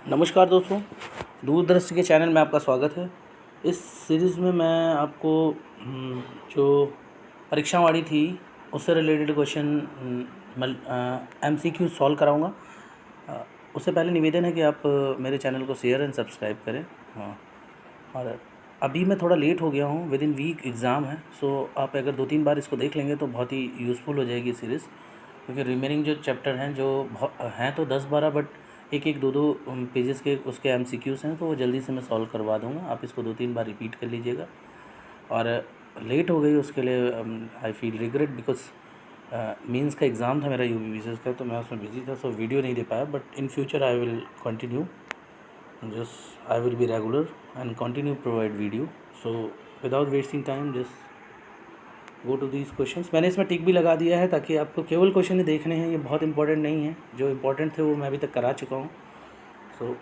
नमस्कार दोस्तों, दूरदर्शी के चैनल में आपका स्वागत है। इस सीरीज़ में मैं आपको जो परीक्षावाड़ी थी उससे रिलेटेड क्वेश्चन MCQ सॉल्व कराऊंगा। उससे पहले निवेदन है कि आप मेरे चैनल को शेयर एंड सब्सक्राइब करें। हाँ, और अभी मैं थोड़ा लेट हो गया हूँ, विद इन वीक एग्ज़ाम है, सो आप अगर 2-3 बार इसको देख लेंगे तो बहुत ही यूज़फुल हो जाएगी सीरीज़। क्योंकि रिमेनिंग जो चैप्टर हैं जो हैं तो 10-12, बट एक एक दो दो पेजेस के उसके MCQs हैं, तो वो जल्दी से मैं सॉल्व करवा दूंगा। आप इसको 2-3 बार रिपीट कर लीजिएगा। और लेट हो गई उसके लिए I feel regret, because means का एग्ज़ाम था मेरा UPVCS का, तो मैं उसमें बिजी था, सो वीडियो नहीं दे पाया। But in future I will continue, just I will be regular and continue provide video. So without wasting time, just go to these questions. मैंने इसमें टिक भी लगा दिया है ताकि आपको केवल क्वेश्चन ही देखने हैं, ये बहुत इंपॉर्टेंट नहीं है। जो इम्पोर्टेंट थे वो मैं अभी तक करा चुका हूँ। सो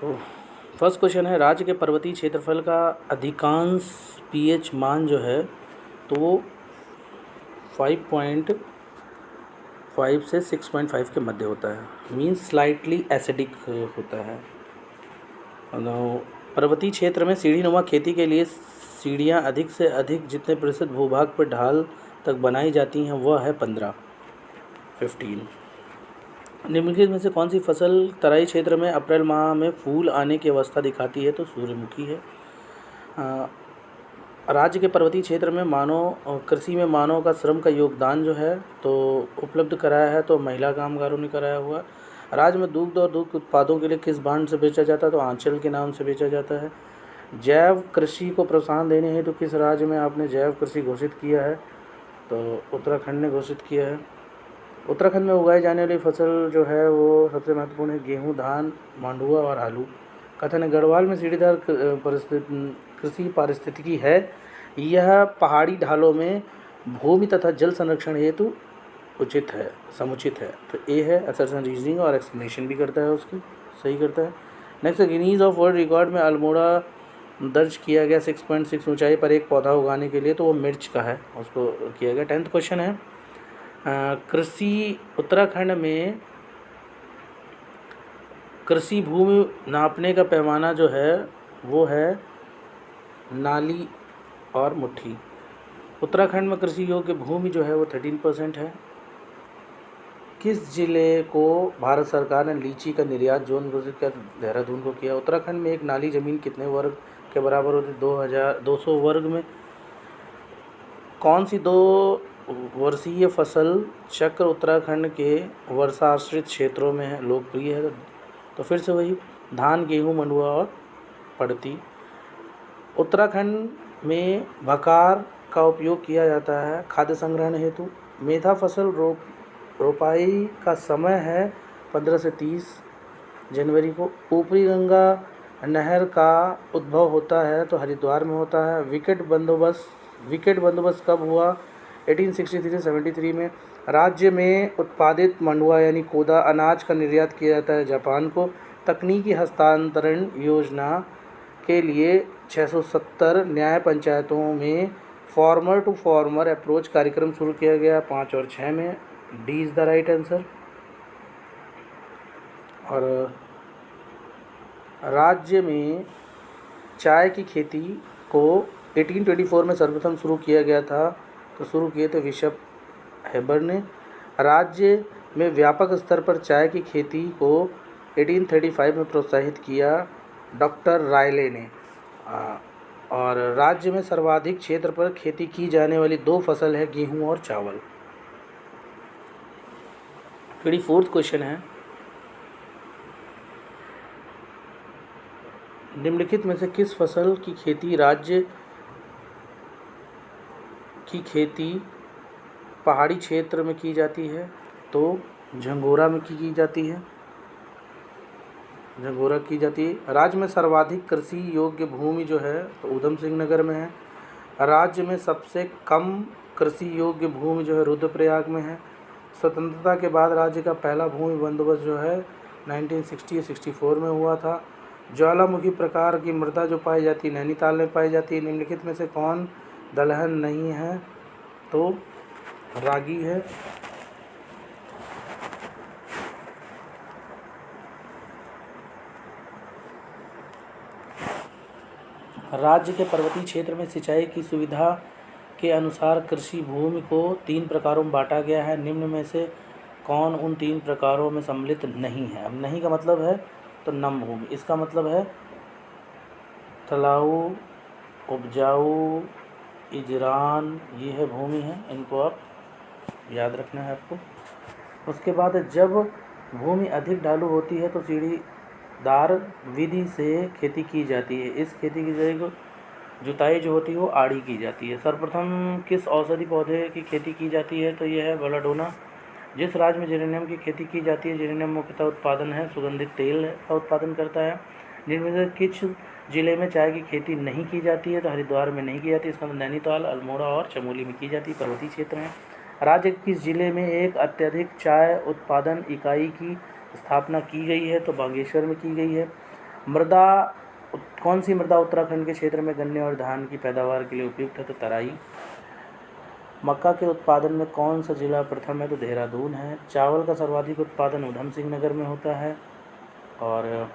तो फर्स्ट क्वेश्चन है, राज्य के पर्वतीय क्षेत्रफल का अधिकांश pH मान जो है तो वो 5.5 से 6.5 के मध्य होता है, मीन्स स्लाइटली एसिडिक होता है। पर्वतीय क्षेत्र में सीढ़ीनुमा खेती के लिए सीढ़ियाँ अधिक से अधिक जितने प्रतिशत भूभाग पर ढाल तक बनाई जाती हैं वह है 15। निम्नलिखित में से कौन सी फसल तराई क्षेत्र में अप्रैल माह में फूल आने की अवस्था दिखाती है? तो सूर्यमुखी है। राज्य के पर्वतीय क्षेत्र में मानव कृषि में मानव का श्रम का योगदान जो है तो उपलब्ध कराया है, तो महिला कामगारों ने कराया हुआ। राज्य में दुग्ध और दुग्ध उत्पादों के लिए किस बांड से बेचा जाता है? तो आंचल के नाम से बेचा जाता है। जैव कृषि को प्रोत्साहन देने हेतु किस राज्य में आपने जैव कृषि घोषित किया है? तो उत्तराखंड ने घोषित किया है। उत्तराखंड में उगाई जाने वाली फसल जो है वो सबसे महत्वपूर्ण है गेहूँ, धान, मांडुआ और आलू। कथन है, गढ़वाल में सीढ़ीदार कृषि पारिस्थितिकी है। यह पहाड़ी ढालों में भूमि तथा जल संरक्षण हेतु उचित है, समुचित है। तो ए है असर्शन रीजनिंग, और एक्सप्लेनेशन भी करता है, उसकी सही करता है। Next, Guinness of world record में अल्मोड़ा दर्ज किया गया 6.6 ऊंचाई पर एक पौधा उगाने के लिए, तो वो मिर्च का है, उसको किया गया। 10th क्वेश्चन है, कृषि उत्तराखंड में कृषि भूमि नापने का पैमाना जो है वो है नाली और मुट्ठी। उत्तराखंड में कृषि योग्य भूमि जो है वो 13% है। किस जिले को भारत सरकार ने लीची का निर्यात जोन घोषित किया? देहरादून को किया। उत्तराखंड में एक नाली ज़मीन कितने वर्ग के बराबर होती है? 2200 वर्ग में। कौन सी 2 वर्षीय फसल चक्र उत्तराखंड के वर्षाश्रित क्षेत्रों में है, लोकप्रिय है? तो फिर से वही धान, गेहूँ, मंडुआ और पड़ती। उत्तराखंड में भकार का उपयोग किया जाता है खाद्य संग्रहण हेतु। मेधा फसल रोपाई का समय है 15 से 30 जनवरी को। ऊपरी गंगा नहर का उद्भव होता है तो हरिद्वार में होता है। विकेट बंदोबस्त कब हुआ? 1863 से 73 में। राज्य में उत्पादित मंडुआ यानी कोदा अनाज का निर्यात किया जाता है जापान को। तकनीकी हस्तांतरण योजना के लिए 670 न्याय पंचायतों में फार्मर टू फार्मर अप्रोच कार्यक्रम शुरू किया गया 5 और 6 में। D is the right answer. और राज्य में चाय की खेती को 1824 में सर्वप्रथम शुरू किया गया था, तो शुरू किए थे बिशप हेबर ने। राज्य में व्यापक स्तर पर चाय की खेती को 1835 में प्रोत्साहित किया डॉक्टर रायले ने। और राज्य में सर्वाधिक क्षेत्र पर खेती की जाने वाली 2 फसल है गेहूं और चावल। 24th क्वेश्चन है, निम्नलिखित में से किस फसल की खेती राज्य की खेती पहाड़ी क्षेत्र में की जाती है? तो झंगोरा में की जाती है, झंगोरा की जाती है। राज्य में सर्वाधिक कृषि योग्य भूमि जो है तो ऊधम सिंह नगर में है। राज्य में सबसे कम कृषि योग्य भूमि जो है रुद्रप्रयाग में है। स्वतंत्रता के बाद राज्य का पहला भूमि बंदोबस्त जो है 1960-64 में हुआ था। ज्वालामुखी प्रकार की मृदा जो पाई जाती है नैनीताल में पाई जाती है। निम्नलिखित में से कौन दलहन नहीं है तो रागी है। राज्य के पर्वतीय क्षेत्र में सिंचाई की सुविधा के अनुसार कृषि भूमि को 3 प्रकारों में बांटा गया है। निम्न में से कौन उन 3 प्रकारों में सम्मिलित नहीं है? अब नहीं का मतलब है तो नम भूमि, इसका मतलब है तलाऊ, उपजाऊ, इजरान, ये है भूमि है, इनको आप याद रखना है आपको। उसके बाद जब भूमि अधिक ढालू होती है तो सीढ़ीदार विधि से खेती की जाती है। इस खेती की जुताई जो होती है वो आड़ी की जाती है। सर्वप्रथम किस औषधि पौधे की खेती की जाती है? तो यह है बेलाडोना। जिस राज्य में जेरेनियम की खेती की जाती है, जेरेनियम मुख्यतः उत्पादन है सुगंधित तेल का उत्पादन करता है। जिनमें से किस जिले में चाय की खेती नहीं की जाती है? तो हरिद्वार में नहीं की जाती, इसका मतलब नैनीताल, अल्मोड़ा और चमोली में की जाती है, पर्वतीय क्षेत्र में। राज्य के किस जिले में एक अत्यधिक चाय उत्पादन इकाई की स्थापना की गई है? तो बागेश्वर में की गई है। कौन सी मृदा उत्तराखंड के क्षेत्र में गन्ने और धान की पैदावार के लिए उपयुक्त है? तो तराई। मक्का के उत्पादन में कौन सा जिला प्रथम है? तो देहरादून है। चावल का सर्वाधिक उत्पादन उधम सिंह नगर में होता है। और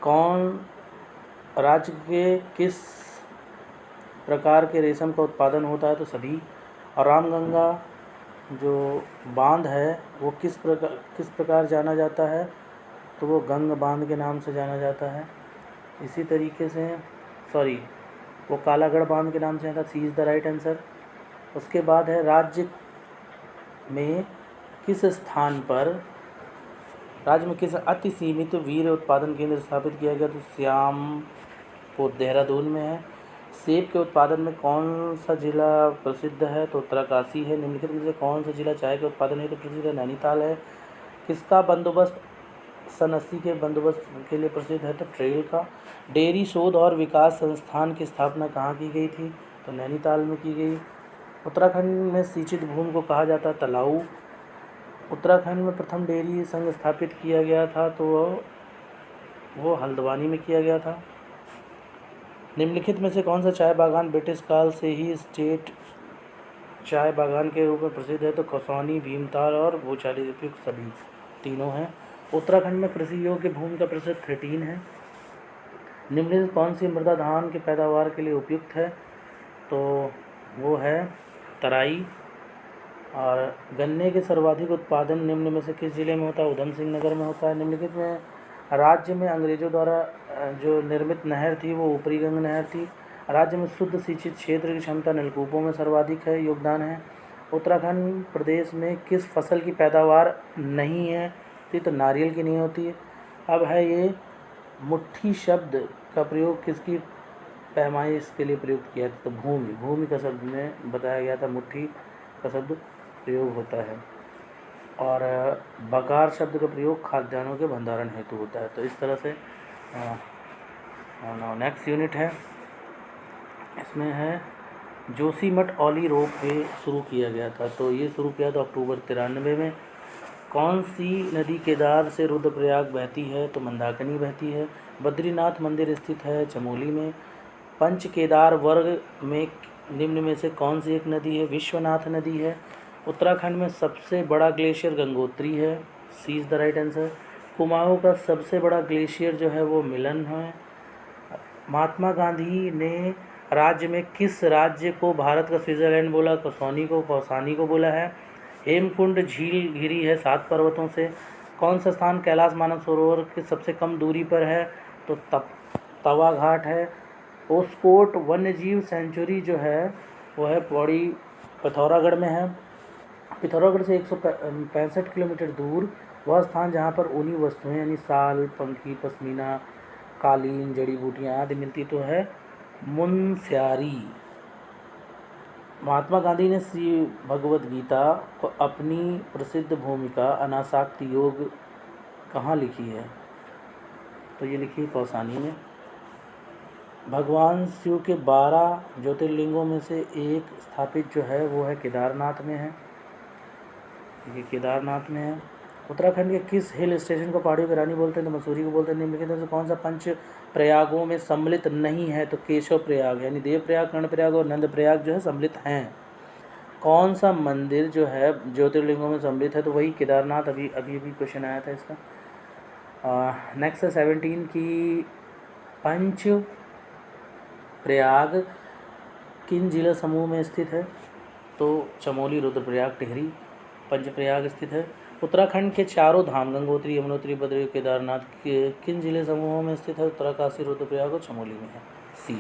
कौन राज्य के किस प्रकार के रेशम का उत्पादन होता है? तो सभी। और रामगंगा जो बांध है वो किस प्रकार जाना जाता है? तो वो गंग बांध के नाम से जाना जाता है। इसी तरीके से वो कालागढ़ बांध के नाम से आता है। C is the right answer. उसके बाद है राज्य में किस अति सीमित वीर्य उत्पादन केंद्र स्थापित किया गया? तो श्यामपुर देहरादून में है। सेब के उत्पादन में कौन सा जिला प्रसिद्ध है? तो उत्तरकाशी है। निम्नलिखित में से कौन सा जिला चाय के उत्पादन हेतु प्रसिद्ध है? नैनीताल है। किसका बंदोबस्त सन 80 के बंदोबस्त के लिए प्रसिद्ध है? तो ट्रेल का। डेयरी शोध और विकास संस्थान की स्थापना कहाँ की गई थी? तो नैनीताल में की गई। उत्तराखंड में सिंचित भूमि को कहा जाता है तलाऊ। उत्तराखंड में प्रथम डेयरी संघ स्थापित किया गया था तो वो हल्द्वानी में किया गया था। निम्नलिखित में से कौन सा चाय बागान ब्रिटिश काल से ही स्टेट चाय बागान के रूप में प्रसिद्ध है? तो कसौनी, भीमताल और भूचाली उपयुक्त सभी तीनों हैं। उत्तराखंड में कृषि योग्य भूमि का प्रतिशत 13 है। निम्नलिखित कौन सी मृदा धान की पैदावार के लिए उपयुक्त है? तो वो है तराई। और गन्ने के सर्वाधिक उत्पादन निम्न में से किस जिले में होता है? उधम सिंह नगर में होता है। निम्नलिखित में राज्य में अंग्रेजों द्वारा जो निर्मित नहर थी वो ऊपरी गंग नहर थी। राज्य में शुद्ध सिंचित क्षेत्र की क्षमता नलकूपों में सर्वाधिक है योगदान है। उत्तराखंड प्रदेश में किस फसल की पैदावार नहीं है? तो नारियल की नहीं होती है। अब है ये मुट्ठी शब्द का प्रयोग किसकी पैमाइश के लिए प्रयुक्त किया था? तो भूमि का शब्द में बताया गया था, मुट्ठी का शब्द प्रयोग होता है। और बकार शब्द का प्रयोग खाद्यान्नों के भंडारण हेतु होता है। तो इस तरह से नेक्स्ट यूनिट है, इसमें है जोशीमठ औली रोप वे शुरू किया गया था। तो ये शुरू किया था अक्टूबर 93 में। कौन सी नदी केदार से रुद्रप्रयाग बहती है? तो मंदाकिनी बहती है। बद्रीनाथ मंदिर स्थित है चमोली में। पंच केदार वर्ग में निम्न में से कौन सी एक नदी है? विश्वनाथ नदी है। उत्तराखंड में सबसे बड़ा ग्लेशियर गंगोत्री है। C is the right answer. Kumaon का सबसे बड़ा ग्लेशियर जो है वो मिलन है। महात्मा गांधी ने राज्य में किस राज्य को भारत का स्विट्जरलैंड बोला? कसौनी को, कौसानी को बोला है। हेमकुंड झील घिरी है 7 पर्वतों से। कौन सा स्थान कैलाश मानस सरोवर के सबसे कम दूरी पर है? तो तवा घाट है। ओस्कोट वन्यजीव सेंचुरी जो है वो है पौड़ी पिथौरागढ़ में है। पिथौरागढ़ से 165 किलोमीटर दूर वह स्थान जहाँ पर ऊनी वस्तुएं यानी साल, पंखी, पश्मीना, कालीन, जड़ी बूटियाँ आदि मिलती तो है मुनस्यारी। महात्मा गांधी ने श्री भगवद गीता को अपनी प्रसिद्ध भूमिका अनासक्ति योग कहाँ लिखी है? तो ये लिखी है कौसानी में। भगवान शिव के 12 ज्योतिर्लिंगों में से एक स्थापित जो है वो है केदारनाथ में है। ये केदारनाथ में है। उत्तराखंड के किस हिल स्टेशन को पहाड़ियों की रानी बोलते हैं? तो मसूरी को बोलते हैं। निम्नलिखित में से कौन सा पंच प्रयागों में सम्मिलित नहीं है? तो केशव प्रयाग, यानी देव प्रयाग, कर्ण प्रयाग और नंद प्रयाग जो है सम्मिलित हैं। कौन सा मंदिर जो है ज्योतिर्लिंगों में सम्मिलित है? तो वही केदारनाथ। अभी क्वेश्चन आया था इसका। नेक्स्ट है 17 की पंच प्रयाग किन जिला समूह में स्थित है? तो चमोली, रुद्रप्रयाग, टिहरी पंचप्रयाग स्थित है। उत्तराखंड के चारों धाम गंगोत्री, यमुनोत्री, बद्री, केदारनाथ किन जिले समूहों में स्थित है? उत्तरकाशी, रुद्रप्रयाग और चमोली में है। सी।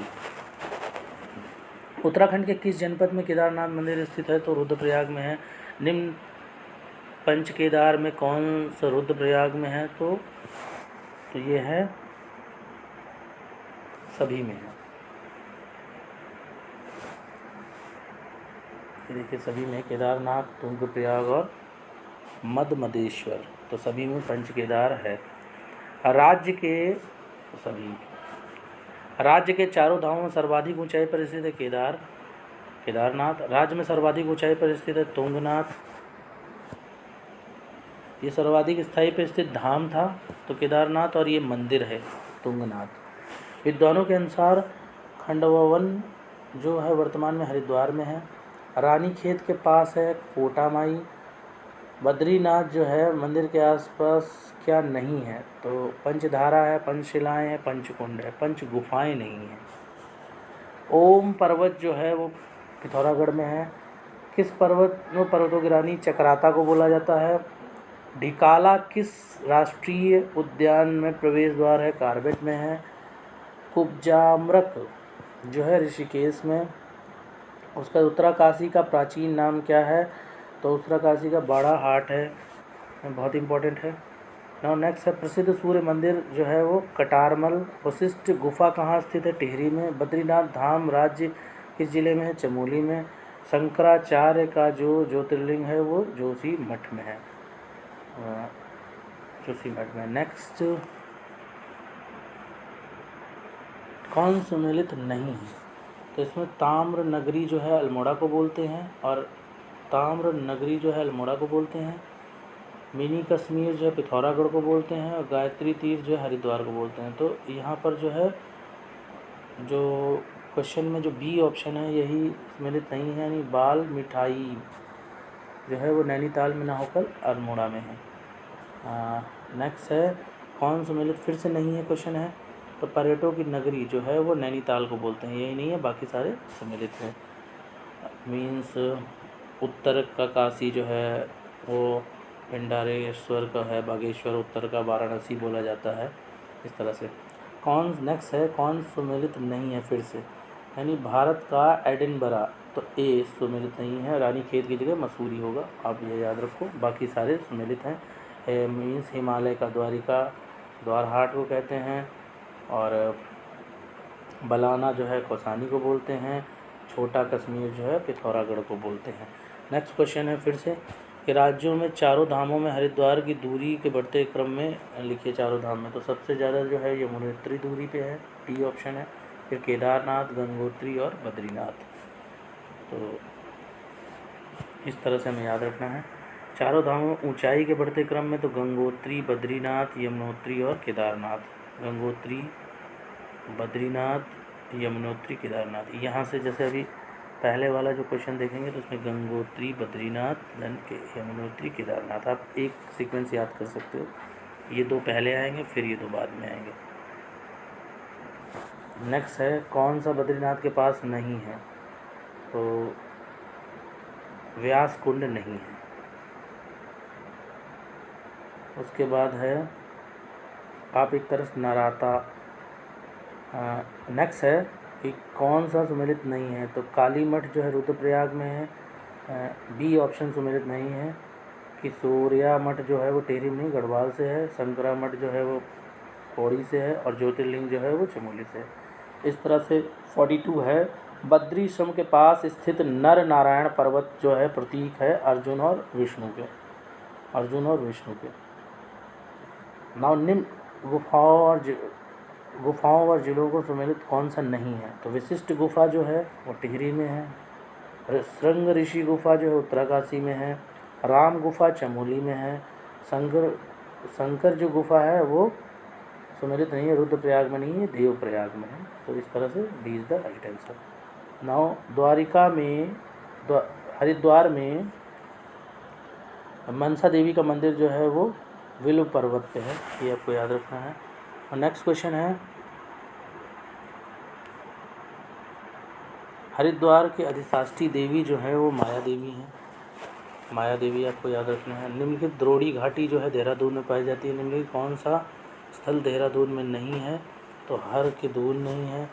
उत्तराखंड के किस जनपद में केदारनाथ मंदिर स्थित है? तो रुद्रप्रयाग में है। निम्न पंच केदार में कौन सा रुद्रप्रयाग में है? तो ये है सभी में है। देखिए सभी में केदारनाथ, तुंगप्रयाग और मधेश्वर, तो सभी में पंच केदार है। राज्य के चारों धामों में सर्वाधिक ऊंचाई पर स्थित है केदारनाथ। राज्य में सर्वाधिक ऊंचाई पर स्थित है तुंगनाथ। ये सर्वाधिक स्थायी पर स्थित धाम था तो केदारनाथ, और ये मंदिर है तुंगनाथ। विद्वानों के अनुसार खंडवा जो है वर्तमान में हरिद्वार में है। रानीखेत के पास है कोटामाई। बद्रीनाथ जो है मंदिर के आसपास क्या नहीं है? तो पंचधारा है, पंचशिलाएँ हैं, पंचकुंड है, पंच गुफाएँ नहीं हैं। ओम पर्वत जो है वो पिथौरागढ़ में है। किस पर्वतों की रानी चक्राता को बोला जाता है? ढिकाला किस राष्ट्रीय उद्यान में प्रवेश द्वार है? कार्बेट में है। कुब्जामृक जो है ऋषिकेश में। उसका उत्तराकाशी का प्राचीन नाम क्या है? तो उत्तराकाशी का बड़ा हाट है, बहुत इंपॉर्टेंट है। नाउ नेक्स्ट है प्रसिद्ध सूर्य मंदिर जो है वो कटारमल। वशिष्ठ गुफा कहाँ स्थित है? टिहरी में। बद्रीनाथ धाम राज्य किस जिले में है? चमोली में। शंकराचार्य का जो ज्योतिर्लिंग है वो जोशीमठ में है। नेक्स्ट, कौन सम्मिलित नहीं है? तो इसमें ताम्र नगरी जो है अल्मोड़ा को बोलते हैं, मिनी कश्मीर जो है पिथौरागढ़ को बोलते हैं, और गायत्री तीर्थ जो है हरिद्वार को बोलते हैं। तो यहाँ पर जो है जो क्वेश्चन में जो बी ऑप्शन है यही सम्मिलित नहीं है, यानी बाल मिठाई जो है वो नैनीताल में ना होकर अल्मोड़ा में है। नेक्स्ट है कौन सम्मिलित फिर से नहीं है क्वेश्चन है? तो पर्यटकों की नगरी जो है वो नैनीताल को बोलते हैं, यही नहीं है, बाकी सारे सम्मिलित हैं। मीन्स उत्तर का काशी जो है वो पिंडारेश्वर का है, बागेश्वर, उत्तर का वाराणसी बोला जाता है, इस तरह से। नेक्स्ट है कौन सम्मिलित नहीं है फिर से? यानी भारत का एडिनबरा, तो ए सम्मिलित नहीं है। रानीखेत की जगह मसूरी होगा, आप ये याद रखो, बाकी सारे सम्मिलित हैं। मीन्स हिमालय का द्वारहाट को कहते हैं, और बलाना जो है कौसानी को बोलते हैं, छोटा कश्मीर जो है पिथौरागढ़ को बोलते हैं। नेक्स्ट क्वेश्चन है फिर से कि राज्यों में चारों धामों में हरिद्वार की दूरी के बढ़ते क्रम में लिखिए चारों धाम में। तो सबसे ज़्यादा जो है यमुनोत्री दूरी पे है, डी ऑप्शन है। फिर केदारनाथ, गंगोत्री और बद्रीनाथ। तो इस तरह से हमें याद रखना है। चारों धामों ऊंचाई के बढ़ते क्रम में तो गंगोत्री, बद्रीनाथ, यमुनोत्री और केदारनाथ। गंगोत्री, बद्रीनाथ, यमुनोत्री, केदारनाथ। यहाँ से जैसे अभी पहले वाला जो क्वेश्चन देखेंगे तो उसमें गंगोत्री, बद्रीनाथ, देन यमुनोत्री, केदारनाथ। आप एक सीक्वेंस याद कर सकते हो, ये दो पहले आएंगे फिर ये दो बाद में आएंगे। नेक्स्ट है कौन सा बद्रीनाथ के पास नहीं है? तो व्यास कुंड नहीं है। उसके बाद है आप एक तरफ नाराता। नेक्स्ट है कि कौन सा सम्मिलित नहीं है? तो काली मठ जो है रुद्रप्रयाग में है, बी ऑप्शन सम्मिलित नहीं है। कि सूर्या मठ जो है वो टिहरी में गढ़वाल से है, शंकरा मठ जो है वो पौड़ी से है, और ज्योतिर्लिंग जो है वो चमोली से है। इस तरह से 42 है। बद्रीश्रम के पास स्थित नर नारायण पर्वत जो है प्रतीक है अर्जुन और विष्णु के। नाउ निम्न गुफाओं और जिलों को सम्मिलित कौन सा नहीं है? तो विशिष्ट गुफा जो है वो टिहरी में है। श्रृंग ऋषि गुफा जो है उत्तरकाशी में है। राम गुफा चमोली में है। शंकर जो गुफा है वो सुमेलित नहीं है, रुद्रप्रयाग में नहीं है, देवप्रयाग में है। तो इस तरह से D is the right answer. Now Haridwar में मनसा देवी का मंदिर जो है वो विल्व पर्वत पे है, ये आपको याद रखना है। और नेक्स्ट क्वेश्चन है, हरिद्वार के अधिष्ठात्री देवी जो है वो माया देवी हैं। माया देवी आपको याद रखना है। निम्नलिखित द्रोणी घाटी जो है देहरादून में पाई जाती है। निम्नलिखित कौन सा स्थल देहरादून में नहीं है? तो हर के दून नहीं है।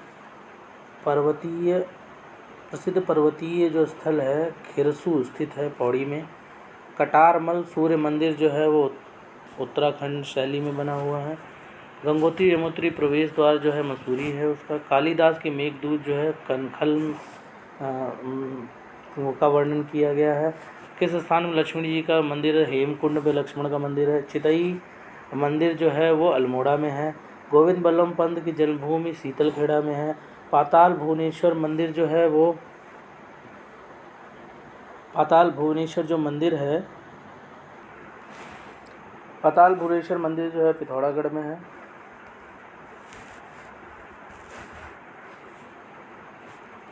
प्रसिद्ध पर्वतीय जो स्थल है खिरसू स्थित है पौड़ी में। कटारमल सूर्य मंदिर जो है वो उत्तराखंड शैली में बना हुआ है। गंगोत्री यमुनोत्री प्रवेश द्वार जो है मसूरी है उसका। कालिदास के मेघदूत जो है कनखल का वर्णन किया गया है। किस स्थान में लक्ष्मण जी का मंदिर है? हेमकुंड में लक्ष्मण का मंदिर है। चितई मंदिर जो है वो अल्मोड़ा में है। गोविंद बल्लभ पंत की जन्मभूमि शीतलखेड़ा में है। पाताल भुवनेश्वर मंदिर जो है वो पाताल भुवनेश्वर मंदिर जो है पिथौरागढ़ में है।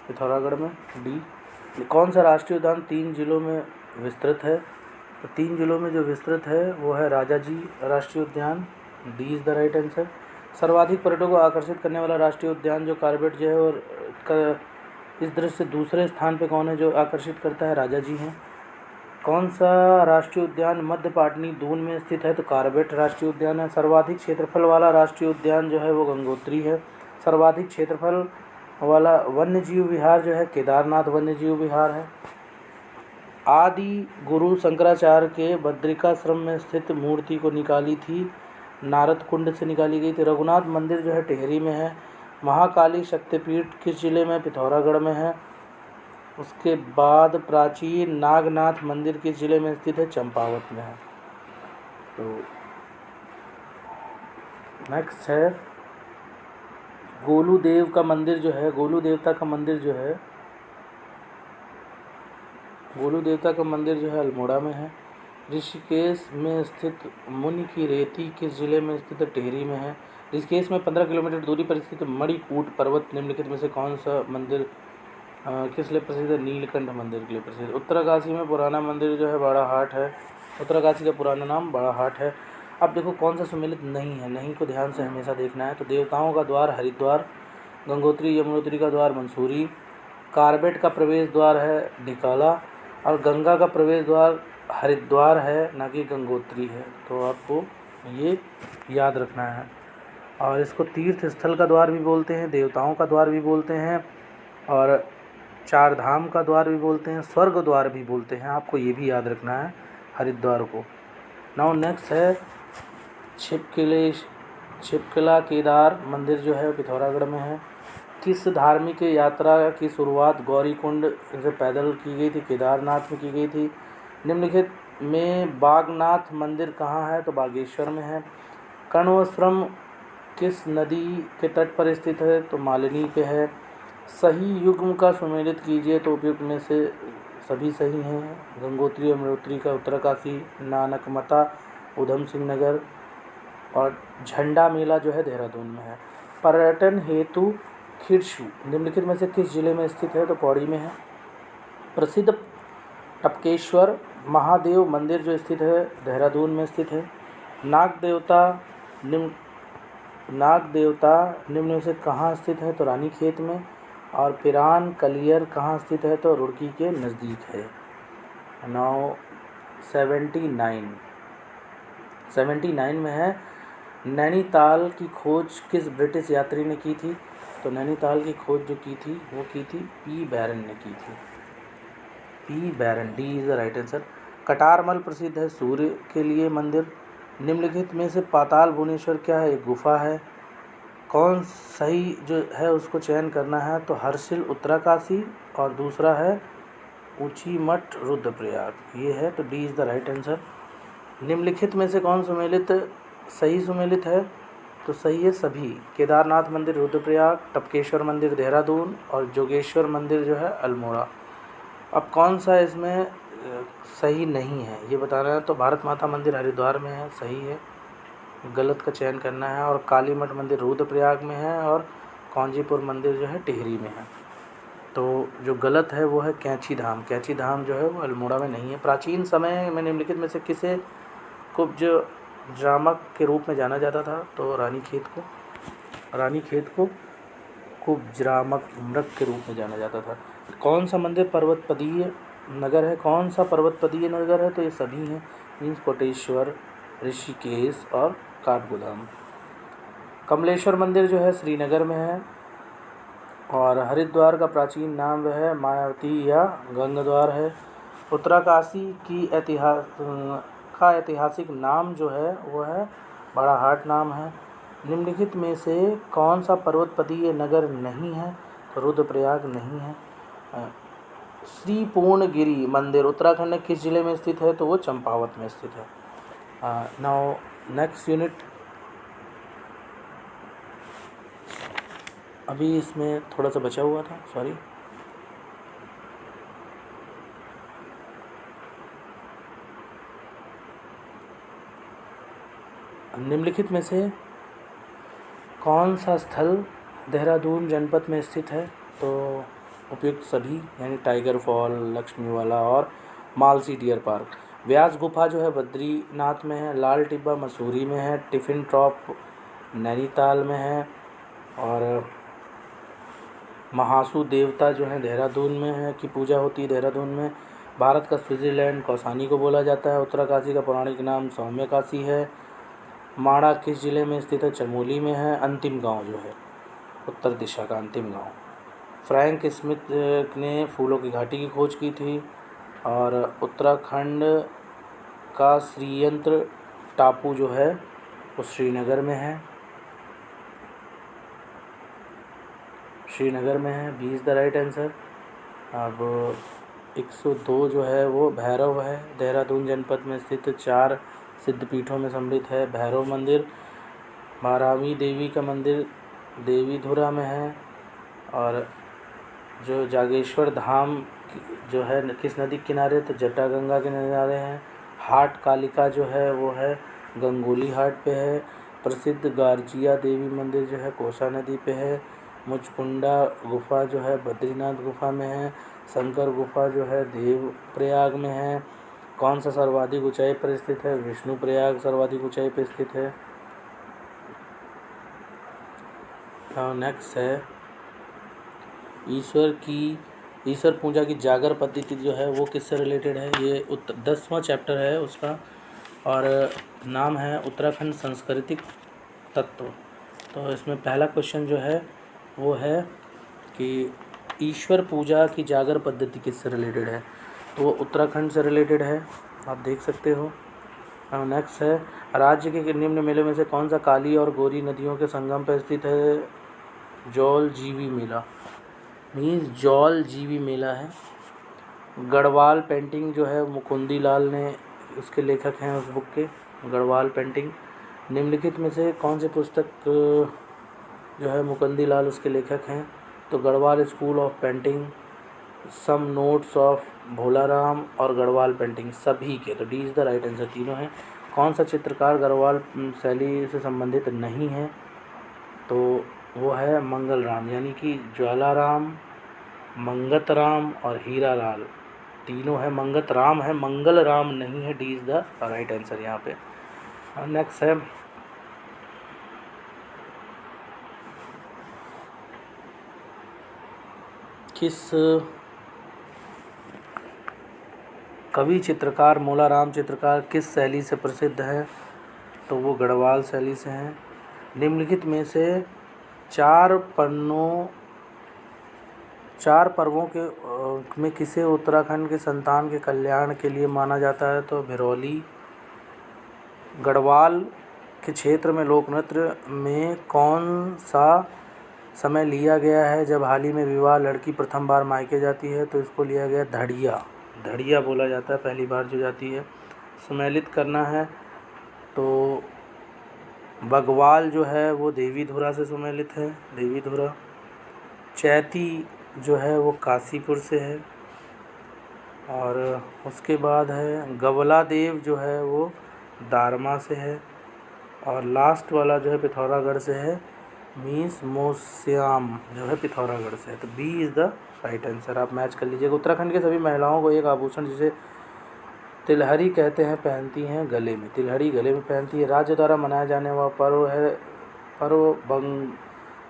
पिथौरागढ़ में डी। कौन सा राष्ट्रीय उद्यान 3 जिलों में विस्तृत है? तो 3 जिलों में जो विस्तृत है वो है राजाजी राष्ट्रीय उद्यान, D is the right answer. सर्वाधिक पर्यटकों को आकर्षित करने वाला राष्ट्रीय उद्यान जो कॉर्बेट जो है और इस दृश्य से दूसरे स्थान पे कौन है जो आकर्षित करता है? राजाजी हैं। कौन सा राष्ट्रीय उद्यान मध्य पाटनी दून में स्थित है? तो कॉर्बेट राष्ट्रीय उद्यान है। सर्वाधिक क्षेत्रफल वाला राष्ट्रीय उद्यान जो है वो गंगोत्री है। सर्वाधिक क्षेत्रफल वाला वन्यजीव विहार जो है केदारनाथ वन्यजीव विहार है। आदि गुरु शंकराचार्य के बद्रिकाश्रम में स्थित मूर्ति को निकाली थी नारद कुंड से निकाली गई थी। रघुनाथ मंदिर जो है टिहरी में है। महाकाली शक्तिपीठ किस जिले में? पिथौरागढ़ में है। उसके बाद प्राचीन नागनाथ मंदिर किस जिले में स्थित है? चंपावत में है। तो नेक्स्ट है गोलू देव का मंदिर जो है गोलू देवता का मंदिर जो है अल्मोड़ा में है। ऋषिकेश में स्थित मुनि की रेती किस जिले में स्थित है? टिहरी में है। ऋषिकेश में 15 किलोमीटर दूरी पर स्थित मणिकूट पर्वत निम्नलिखित में से कौन सा मंदिर किस लिए प्रसिद्ध है? नीलकंठ मंदिर के लिए प्रसिद्ध। उत्तरकाशी में पुराना मंदिर जो है बाड़ाहाट है। उत्तरकाशी का पुराना नाम बाड़ाहाट है। अब देखो कौन सा सम्मिलित नहीं है, नहीं को ध्यान से हमेशा देखना है। तो देवताओं का द्वार हरिद्वार, गंगोत्री यमुनोत्री का द्वार मंसूरी, कॉर्बेट का प्रवेश द्वार है डिकाला और गंगा का प्रवेश द्वार हरिद्वार है, ना कि गंगोत्री है। तो आपको ये याद रखना है। और इसको तीर्थ स्थल का द्वार भी बोलते हैं, देवताओं का द्वार भी बोलते हैं और चार धाम का द्वार भी बोलते हैं, स्वर्ग द्वार भी बोलते हैं। आपको ये भी याद रखना है हरिद्वार को। नाउ नेक्स्ट है छिपकिला केदार मंदिर जो है पिथौरागढ़ में है। किस धार्मिक यात्रा की शुरुआत गौरीकुंड से पैदल की गई थी? केदारनाथ में की गई थी। निम्नलिखित में बागनाथ मंदिर कहाँ है? तो बागेश्वर में है। कर्णवस्त्रम किस नदी के तट पर स्थित है? तो मालिनी पे है। सही युग्म का सुमेलित कीजिए। तो उपयुक्त में से सभी सही हैं। गंगोत्री यमुनोत्री का उत्तरकाशी, नानकमता उधम सिंह नगर और झंडा मेला जो है देहरादून में है। पर्यटन हेतु खिरसू निम्नलिखित में से किस जिले में स्थित है? तो पौड़ी में है। प्रसिद्ध टपकेश्वर महादेव मंदिर जो स्थित है देहरादून में स्थित है। नाग देवता निम्न में से कहाँ स्थित है? तो रानीखेत में। और पिरान कलियर कहाँ स्थित है? तो रुड़की के नज़दीक है। नाउ 79 में है नैनीताल की खोज किस ब्रिटिश यात्री ने की थी? तो नैनीताल की खोज जो की थी वो की थी पी बैरन ने की थी। P Barron, D is the right answer. Katarmal प्रसिद्ध है सूर्य के लिए मंदिर। निम्नलिखित में से पाताल भुवनेश्वर क्या है? एक गुफा है। कौन सही जो है उसको चयन करना है? तो हर्षिल उत्तरकाशी और दूसरा है ऊंचीमठ रुद्रप्रयाग, ये है। तो D is the right answer. निम्नलिखित में से कौन सही सुमेलित है? तो सही है सभी। केदारनाथ मंदिर रुद्रप्रयाग, टपकेश्वर मंदिर देहरादून और जोगेश्वर मंदिर जो है अल्मोड़ा। अब कौन सा इसमें सही नहीं है ये बताना है। तो भारत माता मंदिर हरिद्वार में है, सही है। गलत का चयन करना है। और काली मठ मंदिर रुद्रप्रयाग में है और कौंजीपुर मंदिर जो है टिहरी में है। तो जो गलत है वो है कैंची धाम। कैंची धाम जो है वो अल्मोड़ा में नहीं है। प्राचीन समय में निम्नलिखित में से किसे कुब्ज ड्रामक के रूप में जाना जाता था? तो रानीखेत को कुब्जरामक मृग के रूप में जाना जाता था। कौन सा मंदिर पर्वतपदीय नगर है? कौन सा पर्वतपदीय नगर है? तो ये सभी हैं, मीन्स कोटेश्वर, ऋषिकेश और काठगोदाम। कमलेश्वर मंदिर जो है श्रीनगर में है। और हरिद्वार का प्राचीन नाम वह है मायावती या गंगद्वार है। उत्तरकाशी की ऐतिहासिक नाम जो है वो है बड़ाहाट नाम है। निम्नलिखित में से कौन सा पर्वतपदीय नगर नहीं है? तो रुद्रप्रयाग नहीं है। श्री पूर्णगिरी मंदिर उत्तराखंड में किस जिले में स्थित है? तो वो चंपावत में स्थित है। Now next unit. अभी इसमें थोड़ा सा बचा हुआ था, सॉरी। निम्नलिखित में से कौन सा स्थल देहरादून जनपद में स्थित है? तो उपयुक्त सभी, यानी टाइगर फॉल, लक्ष्मीवाला और मालसी डियर पार्क। व्यास गुफा जो है बद्रीनाथ में है। लाल टिब्बा मसूरी में है। टिफिन टॉप नैनीताल में है। और महासू देवता जो है देहरादून में है की पूजा होती है देहरादून में। भारत का स्विट्ज़रलैंड कौसानी को बोला जाता है। उत्तरकाशी का पौराणिक नाम सौम्य काशी है। माड़ा किस जिले में स्थित है? चमोली में है। अंतिम गांव जो है उत्तर दिशा का अंतिम गांव। फ्रैंक स्मिथ ने फूलों की घाटी की खोज की थी। और उत्तराखंड का श्रीयंत्र टापू जो है वो श्रीनगर में है। श्रीनगर में है, B is the right answer. अब 102 जो है वो भैरव है। देहरादून जनपद में स्थित 4 सिद्धपीठों में सम्मिलित है भैरव मंदिर। 12वीं देवी का मंदिर देवीधुरा में है। और जो जागेश्वर धाम जो है किस नदी के किनारे? तो जटागंगा के किनारे हैं। हाट कालिका जो है वो है गंगोली हाट पे है। प्रसिद्ध गारजिया देवी मंदिर जो है कोसा नदी पे है। मुचकुंडा गुफा जो है बद्रीनाथ गुफा में है। शंकर गुफा जो है देवप्रयाग में है। कौन सा सर्वाधिक ऊंचाई पर स्थित है? विष्णुप्रयाग सर्वाधिक ऊंचाई पर स्थित है। नेक्स्ट है ईश्वर पूजा की जागर पद्धति जो है वो किससे रिलेटेड है? ये 10वां चैप्टर है उसका और नाम है उत्तराखंड सांस्कृतिक तत्व। तो इसमें पहला क्वेश्चन जो है वो है कि ईश्वर पूजा की जागर पद्धति किससे रिलेटेड है? तो वो उत्तराखंड से रिलेटेड है, आप देख सकते हो। नेक्स्ट है राज्य के निम्न मेले में से कौन सा काली और गोरी नदियों के संगम पर स्थित है? जौल जीवी मेला, मीन्स जौल जीवी मेला है। गढ़वाल पेंटिंग जो है मुकुंदी लाल ने उसके लेखक हैं उस बुक के, गढ़वाल पेंटिंग। निम्नलिखित में से कौन सी पुस्तक जो है मुकुंदी लाल उसके लेखक हैं? तो Garhwal school of painting, some notes of Bholaram और गढ़वाल पेंटिंग सभी के। तो D is the right answer, तीनों हैं। कौन सा चित्रकार गढ़वाल शैली से संबंधित नहीं है? तो वो है मंगल राम, यानी कि ज्वालाराम, मंगत राम और हीरा लाल तीनों है। मंगत राम है, मंगल राम नहीं है। D is the right answer यहाँ पे। नेक्स्ट है किस कवि चित्रकार मोलाराम चित्रकार किस शैली से प्रसिद्ध है? तो वो गढ़वाल शैली से हैं। निम्नलिखित में से चार पर्वों के में किसे उत्तराखंड के संतान के कल्याण के लिए माना जाता है? तो भिरौली। गढ़वाल के क्षेत्र में लोक नृत्य में कौन सा समय लिया गया है जब हाल ही में विवाह लड़की प्रथम बार मायके जाती है? तो इसको लिया गया धड़िया बोला जाता है पहली बार जो जाती है। सम्मिलित करना है तो बगवाल जो है वो देवीधुरा से सम्मिलित है, देवीधुरा। चैती जो है वो काशीपुर से है। और उसके बाद है गवला देव जो है वो दारमा से है। और लास्ट वाला जो है पिथौरागढ़ से है। मीन्स मोश्याम जो है पिथौरागढ़ से है। तो B is the right answer. आप मैच कर लीजिएगा। उत्तराखंड के सभी महिलाओं को एक आभूषण जिसे तिलहरी कहते हैं पहनती हैं गले में। तिलहरी गले में पहनती है। राज्य द्वारा मनाया जाने वाला पर्व है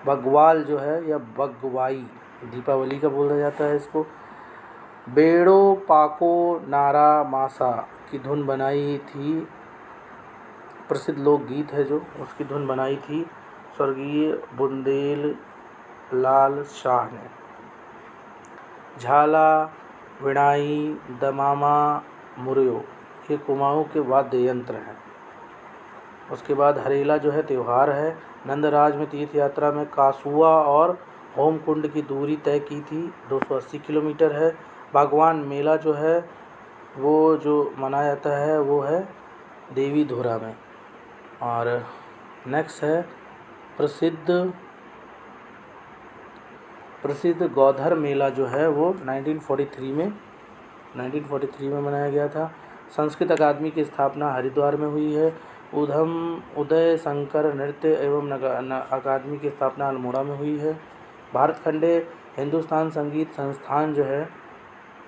बग्वाल जो है या बग्वाई, दीपावली का बोला जाता है इसको। बेड़ो पाको नारा मासा की धुन बनाई थी, प्रसिद्ध लोकगीत है जो, उसकी धुन बनाई थी स्वर्गीय बुंदेल लाल शाह ने। झाला, विणाई, दमामा, मुरयो ये कुमाऊँ के वाद्य यंत्र हैं। उसके बाद हरेला जो है त्यौहार है। नंदराज में तीर्थ यात्रा में कासुआ और होमकुंड की दूरी तय की थी, 280 किलोमीटर है। बागवान मेला जो है वो जो मनाया जाता है वो है देवी धुरा में। और नेक्स्ट है प्रसिद्ध गौधर मेला जो है वो 1943 में मनाया गया था। संस्कृत अकादमी की स्थापना हरिद्वार में हुई है। उदय शंकर नृत्य एवं अकादमी की स्थापना अल्मोड़ा में हुई है। भारत खंडे हिंदुस्तान संगीत संस्थान जो है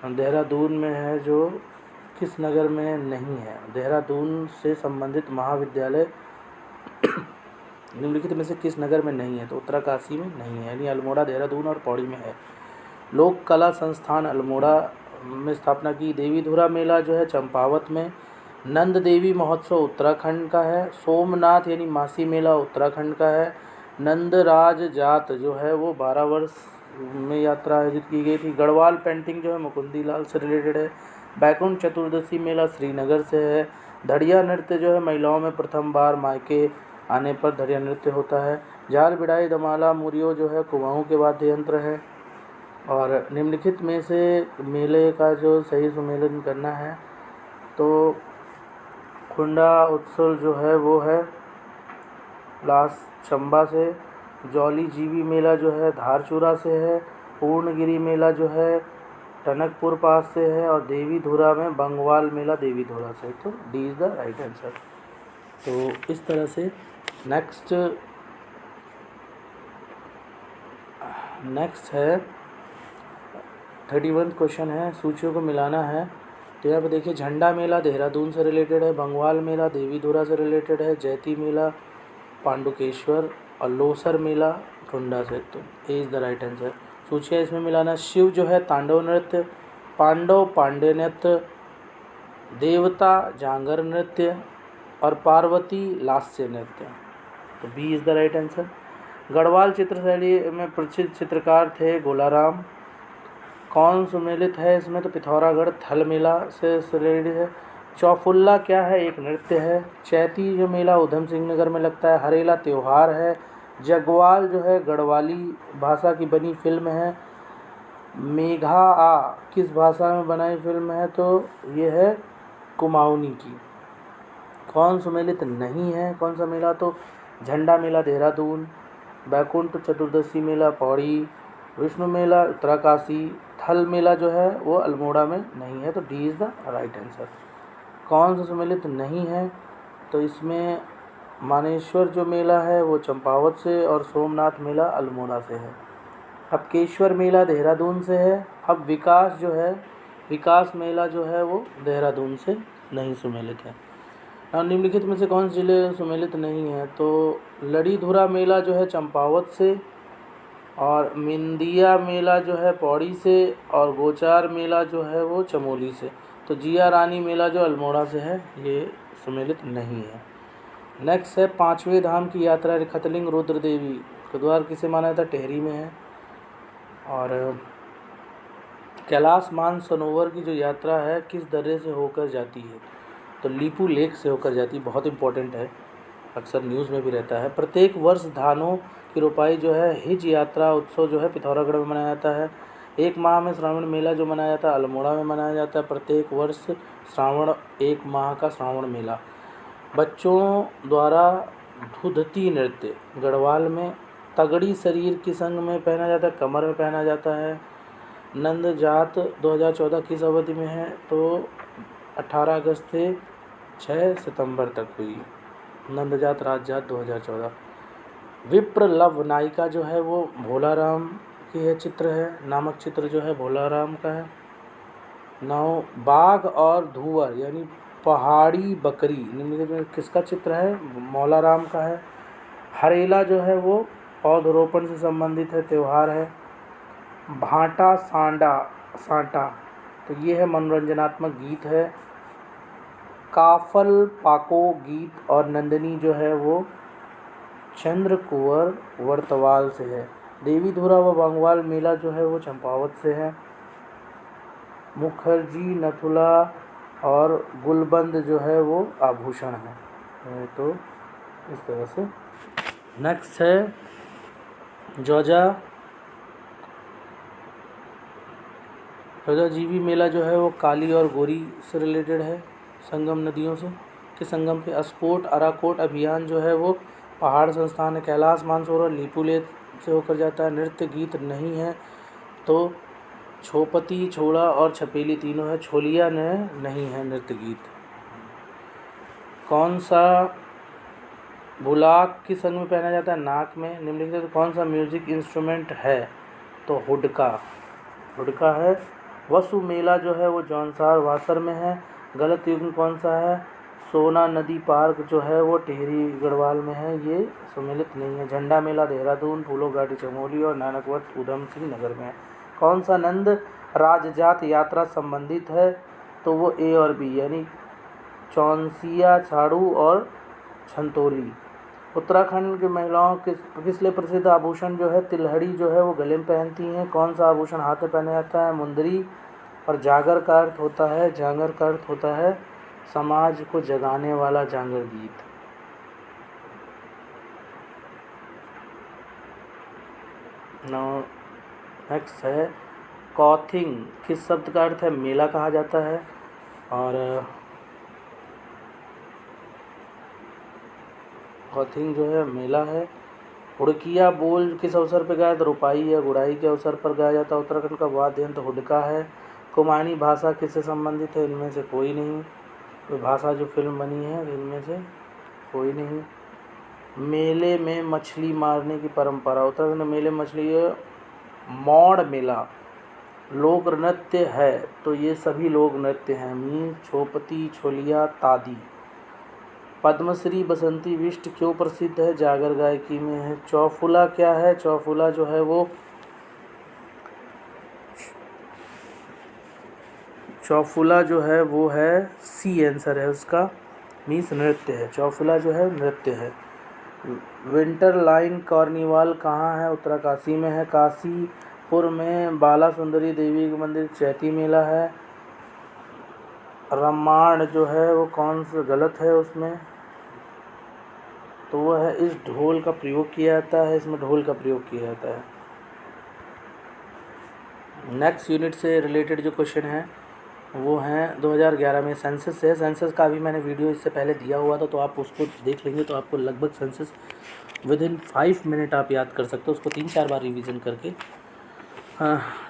देहरादून में है, जो किस नगर में नहीं है। देहरादून से संबंधित महाविद्यालय निम्नलिखित में से किस नगर में नहीं है। तो उत्तरकाशी में नहीं है, यानी अल्मोड़ा, देहरादून और पौड़ी में है। लोक कला संस्थान अल्मोड़ा में स्थापना की। देवी धुरा मेला जो है चंपावत में। नंद देवी महोत्सव उत्तराखंड का है। सोमनाथ यानी मासी मेला उत्तराखंड का है। नंदराज जात जो है वो 12 वर्ष में यात्रा आयोजित की गई थी। गढ़वाल पेंटिंग जो है मुकुंदी लाल से रिलेटेड है। बैकुंठ चतुर्दशी मेला श्रीनगर से है। धड़िया नृत्य जो है महिलाओं में प्रथम बार मायके आने पर धड़िया नृत्य होता है। झाल, बिड़ाई, दमाला, मुरियो जो है कुमाऊँ के वाद्य यंत्र है। और निम्नलिखित में से मेले का जो सही सुमेलन करना है तो खुंडा उत्सव जो है वो है लास्ट चंबा से। जौली जीवी मेला जो है धारचूरा से है। पूर्णगिरी मेला जो है टनकपुर पास से है। और देवी धुरा में बंगवाल मेला देवी धुरा से। तो D is the right answer. तो इस तरह से नेक्स्ट है 31 क्वेश्चन है, सूचियों को मिलाना है। तो यहाँ पे देखिए झंडा मेला देहरादून से रिलेटेड है। बंगवाल मेला देवी धुरा से रिलेटेड है। जैती मेला पांडुकेश्वर और लोसर मेला टुंडा से। तो A is the right answer. सूचियाँ इसमें मिलाना। शिव जो है तांडव नृत्य, पांडव पांडे नृत्य, देवता जांगर नृत्य और पार्वती लास्य नृत्य। तो B is the right answer. Garhwal चित्रशैली में प्रसिद्ध चित्रकार थे गोलाराम। कौन सुमेलित है इसमें। तो पिथौरागढ़ थल मेला से रिलेटेड है। चौफुल्ला क्या है, एक नृत्य है। चैती जो मेला उधम सिंह नगर में लगता है। हरेला त्यौहार है। जगवाल जो है गढ़वाली भाषा की बनी फिल्म है। मेघा आ किस भाषा में बनाई फिल्म है। तो ये है कुमाऊनी की। कौन सुमेलित नहीं है, कौन सा मेला। तो झंडा मेला देहरादून, बैकुंठ चतुर्दशी मेला पौड़ी, विष्णु मेला उत्तरकाशी, थल मेला जो है वो अल्मोड़ा में नहीं है। तो D is the right answer. कौन सा सुमेलित नहीं है। तो इसमें मानेश्वर जो मेला है वो चंपावत से और सोमनाथ मेला अल्मोड़ा से है। अब केश्वर मेला देहरादून से है। अब विकास मेला जो है वो देहरादून से नहीं सुमेलित है। और निम्नलिखित में से कौन से जिले सुमेलित नहीं है। तो लड़ी धुरा मेला जो है चंपावत से, और मिंदिया मेला जो है पौड़ी से, और गोचार मेला जो है वो चमोली से। तो जिया रानी मेला जो अल्मोड़ा से है ये सुमेलित नहीं है। नेक्स्ट है 5वें धाम की यात्रा रिखतलिंग रुद्र देवी हरिद्वार किसे माना जाता है, टेहरी में है। और कैलाश मानसरोवर की जो यात्रा है किस दर्रे से होकर जाती है। तो लीपू लेक से होकर जाती है। बहुत इंपॉर्टेंट है, अक्सर न्यूज़ में भी रहता है। प्रत्येक वर्ष धानों की रोपाई जो है हिज यात्रा उत्सव जो है पिथौरागढ़ में मनाया जाता है। एक माह में श्रावण मेला जो मनाया जाता है अल्मोड़ा में मनाया जाता है। प्रत्येक वर्ष श्रावण एक माह का श्रावण मेला। बच्चों द्वारा धुधती नृत्य गढ़वाल में। तगड़ी शरीर की संग में पहना जाता है, कमर में पहना जाता है। नंद जात 2014 किस अवधि में है? तो 18 अगस्त से 6 सितंबर तक हुई नंदजात राजजात 2014। विप्र लव नायिका जो है वो भोलाराम की है, चित्र है, नामक चित्र जो है भोलाराम का है। 9 बाघ और धुवर यानी पहाड़ी बकरी निम्नलिखित में किसका चित्र है? मौलाराम का है। हरेला जो है वो पौधरोपण से संबंधित है, त्यौहार है। भाटा सांटा तो ये है मनोरंजनात्मक गीत है। काफल पाको गीत और नंदिनी जो है वो चंद्र कुंवर वर्तवाल से है। देवी धुरा व बंगवाल मेला जो है वो चंपावत से है। मुखर्जी नथुला और गुलबंद जो है वो आभूषण है। तो इस तरह से नेक्स्ट है जोजा जीवी मेला जो है वो काली और गोरी से रिलेटेड है, संगम नदियों से के संगम पे। अस्कोट अराकोट अभियान जो है वो पहाड़ संस्थान है। कैलाश मानसरोवर लिपुलेख से होकर जाता है। नृत्य गीत नहीं है तो छोपती छोड़ा और छपेली तीनों है। छोलिया ने नहीं है नृत्य गीत। कौन सा बुलाक किस अंग में पहना जाता है? नाक में। निम्नलिखित में कौन सा म्यूजिक इंस्ट्रूमेंट है? तो हुडका है। वसु मेला जो है वो जौनसार वासर में है। गलत युग्म कौन सा है? सोना नदी पार्क जो है वो टिहरी गढ़वाल में है, ये सम्मिलित नहीं है। झंडा मेला देहरादून, फूलो घाटी चमोली और नानकवत ऊधम सिंह नगर में है। कौन सा नंद राजजात यात्रा संबंधित है? तो वो ए और बी यानी चौंसिया छाड़ू और छंतोली। उत्तराखंड की महिलाओं किस लिए प्रसिद्ध आभूषण जो है? तिलहड़ी जो है वो गले में पहनती हैं। कौन सा आभूषण हाथ में पहना जाता है? मुंदरी। और जागर का अर्थ होता है समाज को जगाने वाला जागर गीत। नेक्स्ट है कॉथिंग किस शब्द का अर्थ है? मेला कहा जाता है। और कॉथिंग जो है मेला है। हुड़किया बोल किस अवसर पर गाया? तो रुपाई या गुड़ाई के अवसर पर गाया जाता है। उत्तराखंड का वाद्य यंत्र हुडका है। कुमानी भाषा किससे संबंधित है? इनमें से कोई नहीं। तो भाषा जो फिल्म बनी है इनमें से कोई नहीं। मेले में मछली मारने की परंपरा। उत्तराखंड मेले मछली मौड़ मेला लोक नृत्य है, तो ये सभी लोक नृत्य हैं। मीन छोपती छोलिया तादी। पद्मश्री बसंती बिष्ट क्यों प्रसिद्ध है? जागर गायकी में है। चौफुला क्या है? चौफुला जो है वो सी आंसर है उसका, मीन्स नृत्य है। चौफुला जो है नृत्य है। विंटर लाइन कार्निवाल कहाँ है? उत्तरकाशी में है। काशीपुर में बाला सुंदरी देवी का मंदिर चैती मेला है। रामायण जो है वो कौन सा गलत है उसमें? तो वह है इस ढोल का प्रयोग किया जाता है, इसमें ढोल का प्रयोग किया जाता है। नेक्स्ट यूनिट से रिलेटेड जो क्वेश्चन है वो हैं 2011 में सेंसस है। सेंसस का भी मैंने वीडियो इससे पहले दिया हुआ था, तो आप उसको देख लेंगे तो आपको लगभग सेंसस विदिन 5 मिनट आप याद कर सकते हो, उसको 3-4 बार रिवीजन करके।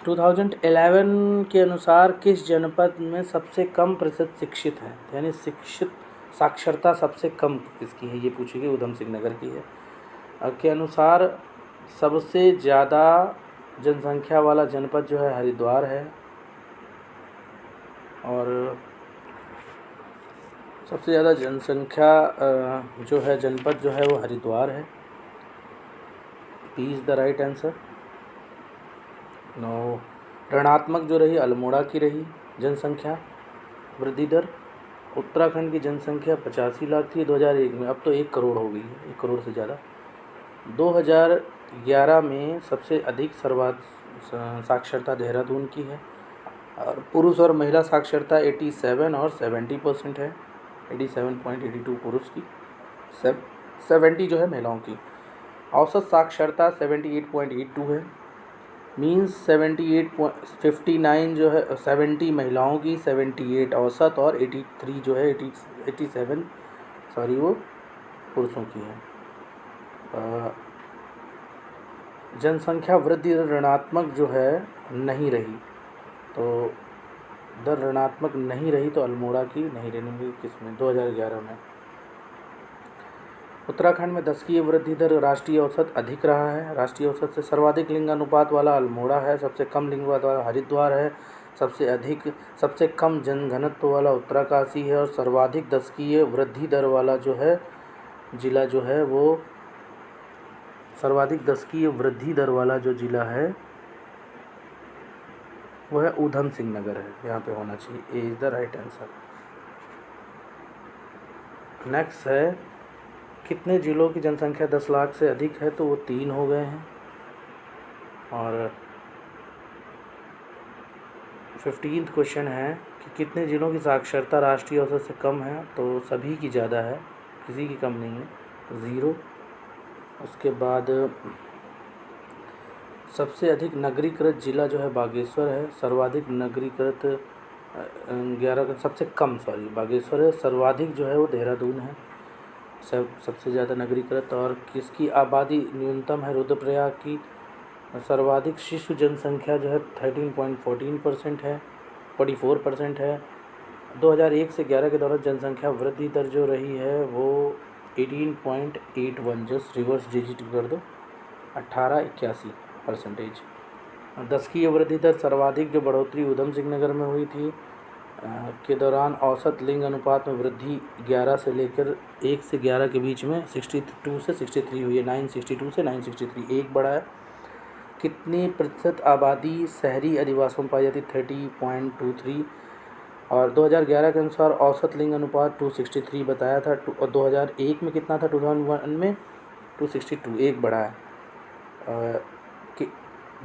2011 के अनुसार किस जनपद में सबसे कम प्रतिशत शिक्षित है? यानी शिक्षित साक्षरता सबसे कम किसकी है ये पूछेगी, ऊधम सिंह नगर की है। के अनुसार सबसे ज़्यादा जनसंख्या वाला जनपद जो है हरिद्वार है। और सबसे ज़्यादा जनसंख्या जो है जनपद जो है वो हरिद्वार है। P is the right answer. No, ऋणात्मक जो रही अल्मोड़ा की रही जनसंख्या वृद्धि दर। उत्तराखंड की जनसंख्या 85 लाख थी 2001 में, अब तो 1 करोड़ हो गई है, 1 करोड़ से ज़्यादा। 2011 में सबसे अधिक साक्षरता देहरादून की है। और पुरुष और महिला साक्षरता 87 और 70% है। 87.82 पुरुष की, 70 जो है महिलाओं की। औसत साक्षरता 78.82 है। मीन्स 58.59 जो है 70 महिलाओं की, 78 औसत और 83 जो है 87 सॉरी वो पुरुषों की है। जनसंख्या वृद्धि ऋणात्मक जो है नहीं रही। तो दर ऋणात्मक नहीं रही तो अल्मोड़ा की नहीं रहनी हुई किसमें 2011 में। उत्तराखंड में दशकीय वृद्धि दर राष्ट्रीय औसत अधिक रहा है। राष्ट्रीय औसत से सर्वाधिक लिंग अनुपात वाला अल्मोड़ा है, सबसे कम लिंग अनुपात वाला हरिद्वार है, सबसे कम जनघनत्व वाला उत्तरकाशी है, और सर्वाधिक दशकीय वृद्धि दर वाला जो है जिला जो है वो सर्वाधिक दशकीय वृद्धि दर वाला जो जिला है वो है ऊधम सिंह नगर है। यहाँ पे होना चाहिए, A is the right answer. Next है कितने जिलों की जनसंख्या 10 लाख से अधिक है, तो वो 3 हो गए हैं। और 15th क्वेश्चन है कि कितने जिलों की साक्षरता राष्ट्रीय औसत से कम है, तो सभी की ज़्यादा है, किसी की कम नहीं है, तो 0। उसके बाद सबसे अधिक नगरीकृत जिला जो है बागेश्वर है, सर्वाधिक नगरीकृत 11 सबसे कम बागेश्वर है, सर्वाधिक जो है वो देहरादून है, सबसे ज़्यादा नगरीकृत। और किसकी आबादी न्यूनतम है, रुद्रप्रयाग की। सर्वाधिक शिशु जनसंख्या जो है 13.14% है, 44% है। 2001 से 11 के दौरान जनसंख्या वृद्धि दर जो रही है वो 18.81, जस्ट रिवर्स डिजिट कर दो, 1881%। दशकीय वृद्धि दर सर्वाधिक जो बढ़ोतरी ऊधम सिंह नगर में हुई थी के दौरान औसत लिंग अनुपात में वृद्धि 11 से लेकर 1 से 11 के बीच में 62 से 63 हुई है, 962 से 963, एक बढ़ा है। कितनी प्रतिशत आबादी शहरी अधिवासों में पाई जाती, 30.23। और 2011 के अनुसार औसत लिंग अनुपात 263 बताया था, और 2001 में कितना था, 2001 में 262, एक बढ़ा है।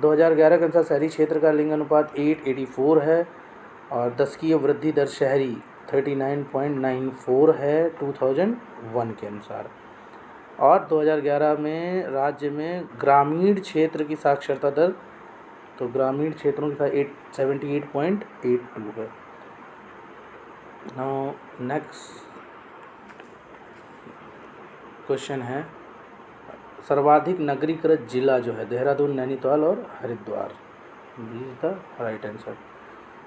2011 के अनुसार शहरी क्षेत्र का लिंग अनुपात 884 है, और दशकीय वृद्धि दर शहरी 39.94 है 2001 के अनुसार। और 2011 में राज्य में ग्रामीण क्षेत्र की साक्षरता दर, तो ग्रामीण क्षेत्रों की 78.82 है। नाउ नेक्स्ट क्वेश्चन है सर्वाधिक नगरीकृत जिला जो है देहरादून, नैनीताल और Haridwar, this is the right answer.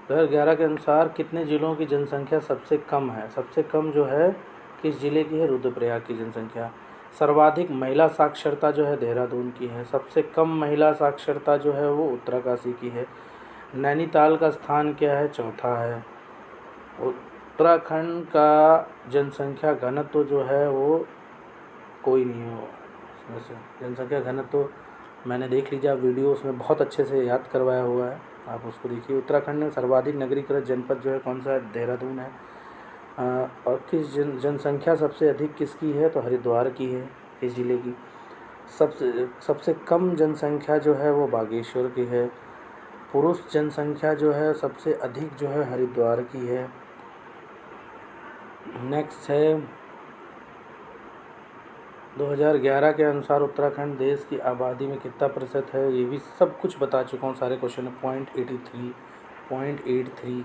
2011 के अनुसार कितने जिलों की जनसंख्या सबसे कम है, सबसे कम जो है किस जिले की है, रुद्रप्रयाग की जनसंख्या। सर्वाधिक महिला साक्षरता जो है देहरादून की है, सबसे कम महिला साक्षरता जो है वो उत्तरकाशी की है। नैनीताल का स्थान क्या है, चौथा है। उत्तराखंड का जनसंख्या घनत्व जो है वो कोई नहीं हो इसमें से, जनसंख्या घनत्व मैंने देख लीजिए, आप वीडियो उसमें बहुत अच्छे से याद करवाया हुआ है, आप उसको देखिए। उत्तराखंड में सर्वाधिक नगरीकृत जनपद जो है कौन सा है, देहरादून है। और किस जनसंख्या सबसे अधिक किसकी है, तो हरिद्वार की है, इस ज़िले की। सबसे कम जनसंख्या जो है वो बागेश्वर की है। पुरुष जनसंख्या जो है सबसे अधिक जो है हरिद्वार की है। नेक्स्ट है 2011 के अनुसार उत्तराखंड देश की आबादी में कितना प्रतिशत है, ये भी सब कुछ बता चुका हूँ, सारे क्वेश्चन में। 0.83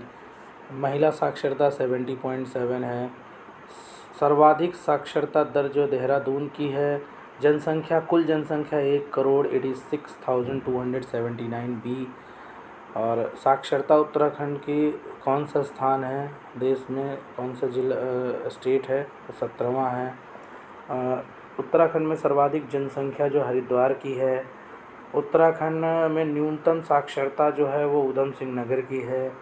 महिला साक्षरता 70.7 है। सर्वाधिक साक्षरता दर जो देहरादून की है। जनसंख्या, कुल जनसंख्या 1,86,279 बी। और साक्षरता उत्तराखंड की कौन सा स्थान है देश में, कौन सा जिला स्टेट है, तो 17वां है। उत्तराखंड में सर्वाधिक जनसंख्या जो हरिद्वार की है। उत्तराखंड में न्यूनतम साक्षरता जो है वो ऊधम सिंह नगर की है।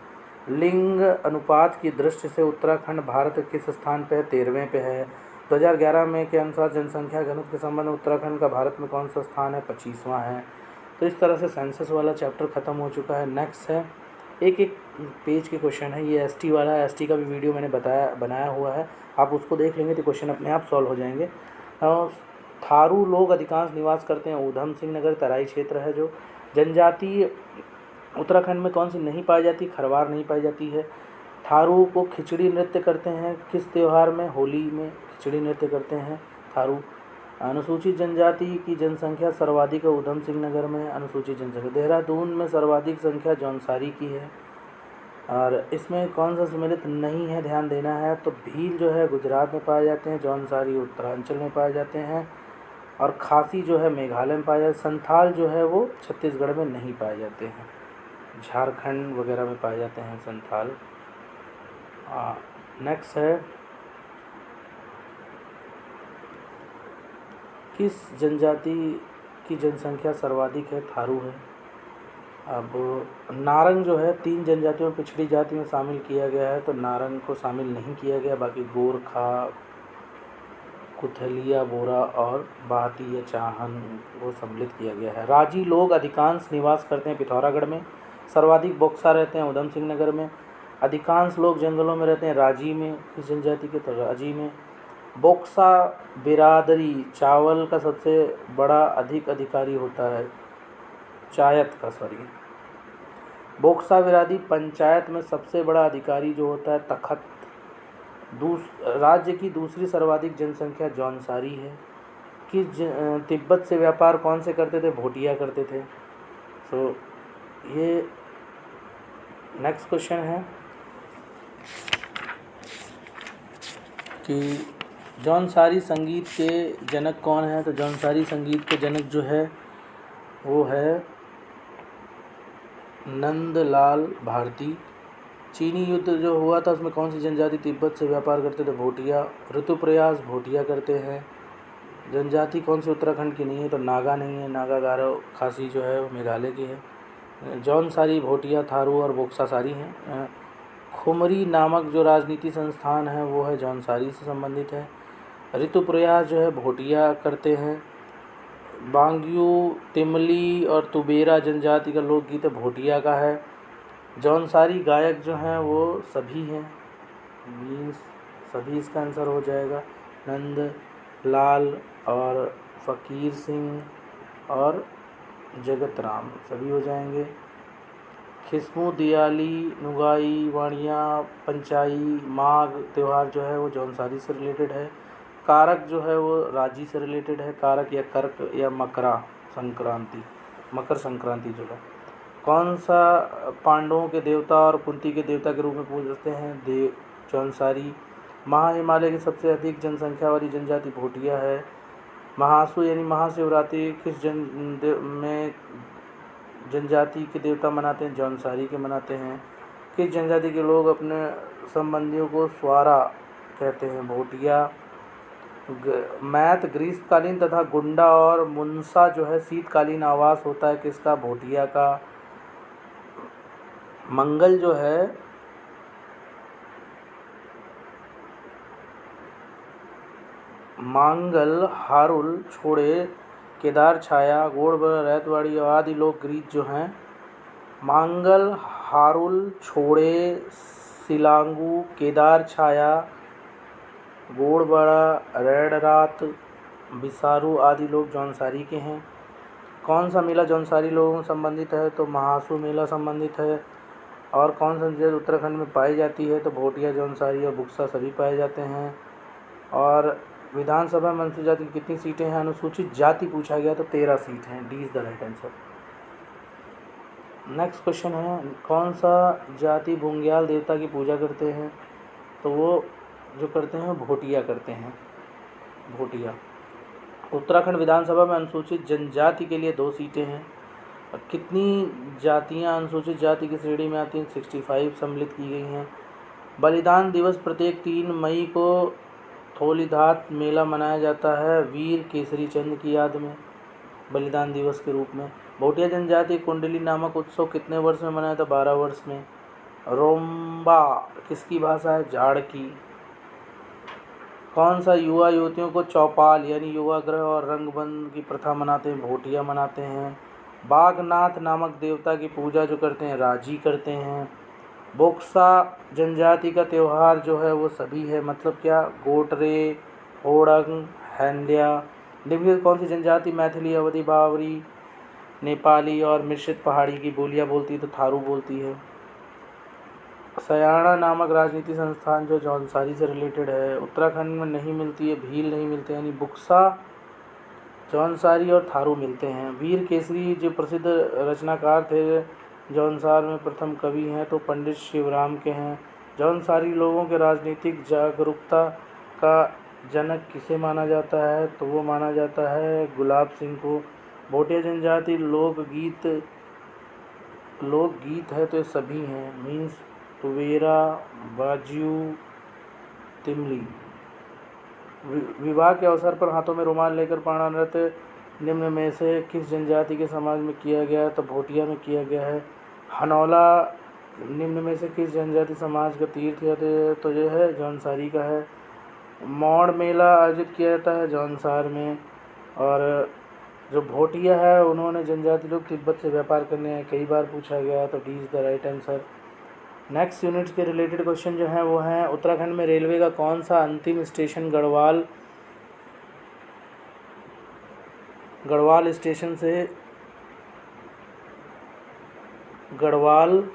लिंग अनुपात की दृष्टि से उत्तराखंड भारत के किस स्थान पे है, 13वें पे है। 2011 में के अनुसार जनसंख्या घनत्व के संबंध में उत्तराखंड का भारत में कौन सा स्थान है, 25वां है। तो इस तरह से सेंसस वाला चैप्टर ख़त्म हो चुका है। नेक्स्ट है एक एक पेज के क्वेश्चन है, ये एसटी वाला है, एसटी का भी वीडियो मैंने बनाया हुआ है, आप उसको देख लेंगे तो क्वेश्चन अपने आप सॉल्व हो जाएंगे। थारू लोग अधिकांश निवास करते हैं ऊधम सिंह नगर तराई क्षेत्र है। जो जनजाति उत्तराखंड में कौन सी नहीं पाई जाती, खरवार नहीं पाई जाती है। थारू को खिचड़ी नृत्य करते हैं किस त्यौहार में, होली में खिचड़ी नृत्य करते हैं थारू। अनुसूचित जनजाति की जनसंख्या सर्वाधिक है ऊधम सिंह नगर में। अनुसूचित जनसंख्या देहरादून में सर्वाधिक संख्या जौनसारी की है। और इसमें कौन सा सम्मिलित नहीं है, ध्यान देना है, तो भील जो है गुजरात में पाए जाते हैं, जौनसारी उत्तरांचल में पाए जाते हैं, और खासी जो है मेघालय में पाए जाते हैं। संथाल जो है वो छत्तीसगढ़ में नहीं पाए जाते हैं। झारखंड वगैरह में पाए जाते हैं संथाल। नेक्स्ट है, किस जनजाति की जनसंख्या सर्वाधिक है? थारू है। अब नारंग जो है 3 जनजातियों में पिछड़ी जाति में शामिल किया गया है, तो नारंग को शामिल नहीं किया गया। बाकी गोरखा, कुथलिया, बोरा और बाहती या चाहन को सम्मिलित किया गया है। राजी लोग अधिकांश निवास करते हैं पिथौरागढ़ में। सर्वाधिक बोक्सा रहते हैं उधम सिंह नगर में। अधिकांश लोग जंगलों में रहते हैं राजी में। किस जनजाति के? तो राजी में। बोक्सा बिरादरी चावल का सबसे बड़ा अधिक अधिकारी होता है, चायत का, सॉरी। बोक्सा बिरादरी पंचायत में सबसे बड़ा अधिकारी जो होता है तखत। राज्य की दूसरी सर्वाधिक जनसंख्या जौनसारी है। कि तिब्बत से व्यापार कौन से करते थे? भोटिया करते थे। सो ये नेक्स्ट क्वेश्चन है कि जौनसारी संगीत के जनक कौन है? तो जौनसारी संगीत के जनक जो है वो है नंदलाल भारती। चीनी युद्ध जो हुआ था उसमें कौन सी जनजाति तिब्बत से व्यापार करते थे? भोटिया। ऋतुप्रयास भोटिया करते हैं। जनजाति कौन सी उत्तराखंड की नहीं है? तो नागा नहीं है। नागा, गारो, खासी जो है वो मेघालय की है। जौनसारी, भोटिया, थारू और बोक्सासारी हैं। खुमरी नामक जो राजनीति संस्थान है वो है जौनसारी से संबंधित है। ऋतुप्रयास जो है भोटिया करते हैं। बांग्यू, तिमली और तुबेरा जनजाति का लोकगीत भोटिया का है। जौनसारी गायक जो हैं वो सभी हैं, मीन्स सभी इसका आंसर हो जाएगा। नंद लाल और फ़कीर सिंह और जगत राम सभी हो जाएंगे। खिस्मू, दियाली, नुगाई, वाणिया, पंचाई, माघ त्यौहार जो है वो जौनसारी से रिलेटेड है। कारक जो है वो राजी से रिलेटेड है। कारक या कर्क या मकर संक्रांति जो है। कौन सा पांडवों के देवता और कुंती के देवता के रूप में पूजते हैं? देव जौनसारी। हिमालय की सबसे अधिक जनसंख्या वाली जनजाति भोटिया है। महासु यानी महाशिवरात्रि किस में जनजाति के देवता मनाते हैं? जौनसारी के मनाते हैं। किस जनजाति के लोग अपने संबंधियों को स्वारा कहते हैं? भोटिया। मैथ ग्रीष्मकालीन तथा गुंडा और मुनसा जो है शीतकालीन आवास होता है किसका? भोटिया का। मंगल जो है मांगल, हारुल, छोड़े, केदार छाया, गोड़बड़, रैतवाड़ी और आदि लोग गीत जो हैं मांगल, हारुल, छोड़े, सिलांगू, केदार छाया, गोड़बड़ा, रैड रात, बिसारू आदि लोग जौनसारी के हैं। कौन सा मेला जौनसारी लोगों से संबंधित है? तो महासू मेला संबंधित है। और कौन सा जनजाति उत्तराखंड में पाई जाती है? तो भोटिया, जौनसारी और बुक्सा सभी पाए जाते हैं। और विधानसभा में अनुसूचित जाति की कितनी सीटें हैं? अनुसूचित जाति पूछा गया तो 13 सीट हैं। D is the right answer. Next question है, कौन सा जाति बुंग्याल देवता की पूजा करते हैं? तो वो जो करते हैं भोटिया करते हैं। भोटिया। उत्तराखंड विधानसभा में अनुसूचित जनजाति के लिए 2 सीटें हैं। और कितनी जातियां अनुसूचित जाति की श्रेणी में आती हैं? 65 सम्मिलित की गई हैं। बलिदान दिवस प्रत्येक 3 मई को थोलीधात मेला मनाया जाता है वीर केसरी चंद की याद में, बलिदान दिवस के रूप में। भोटिया जनजाति कुंडली नामक उत्सव कितने वर्ष में मनाया था? 12 वर्ष में। रोम्बा किसकी भाषा है? जाड़ की। कौन सा युवा युवतियों को चौपाल यानी युवाग्रह और रंगबंद की प्रथा मनाते हैं? भोटिया मनाते हैं। बागनाथ नामक देवता की पूजा जो करते हैं राजी करते हैं। बोक्सा जनजाति का त्यौहार जो है वो सभी है, मतलब क्या? गोटरे, होड़ंग, हैंड्या। निम्नलिखित कौन सी जनजाति मैथिली, अवधी, बावरी, नेपाली और मिश्रित पहाड़ी की बोलियां बोलती है? तो थारू बोलती है। सयाना नामक राजनीति संस्थान जो जौनसारी से रिलेटेड है, उत्तराखंड में नहीं मिलती है, भील नहीं मिलते, यानी बुक्सा, जौनसारी और थारू मिलते हैं। वीर केसरी जो प्रसिद्ध रचनाकार थे जौनसार में प्रथम कवि हैं तो पंडित शिवराम के हैं। जौनसारी लोगों के राजनीतिक जागरूकता का जनक किसे माना जाता है? तो वो माना जाता है गुलाब सिंह को। भोटिया जनजाति लोकगीत लोकगीत है तो ये सभी हैं, मीन्स टुवेरा, बाजियो, तिमली। विवाह के अवसर पर हाथों में रुमाल लेकर पाणा नृत्य निम्न में से किस जनजाति के समाज में किया गया है? तो भोटिया में किया गया है। हनौला निम्न में से किस जनजाति समाज का तीर्थ है? तो ये है जौनसारी का है। मौड़ मेला आयोजित किया जाता है जौनसार में। और जो भोटिया है उन्होंने जनजाति लोग तिब्बत से व्यापार करने हैं, कई बार पूछा गया है, तो D is the right answer. Next units के रिलेटेड क्वेश्चन जो हैं वो हैं उत्तराखंड में रेलवे का कौन सा अंतिम स्टेशन गढ़वाल स्टेशन से गढ़वाल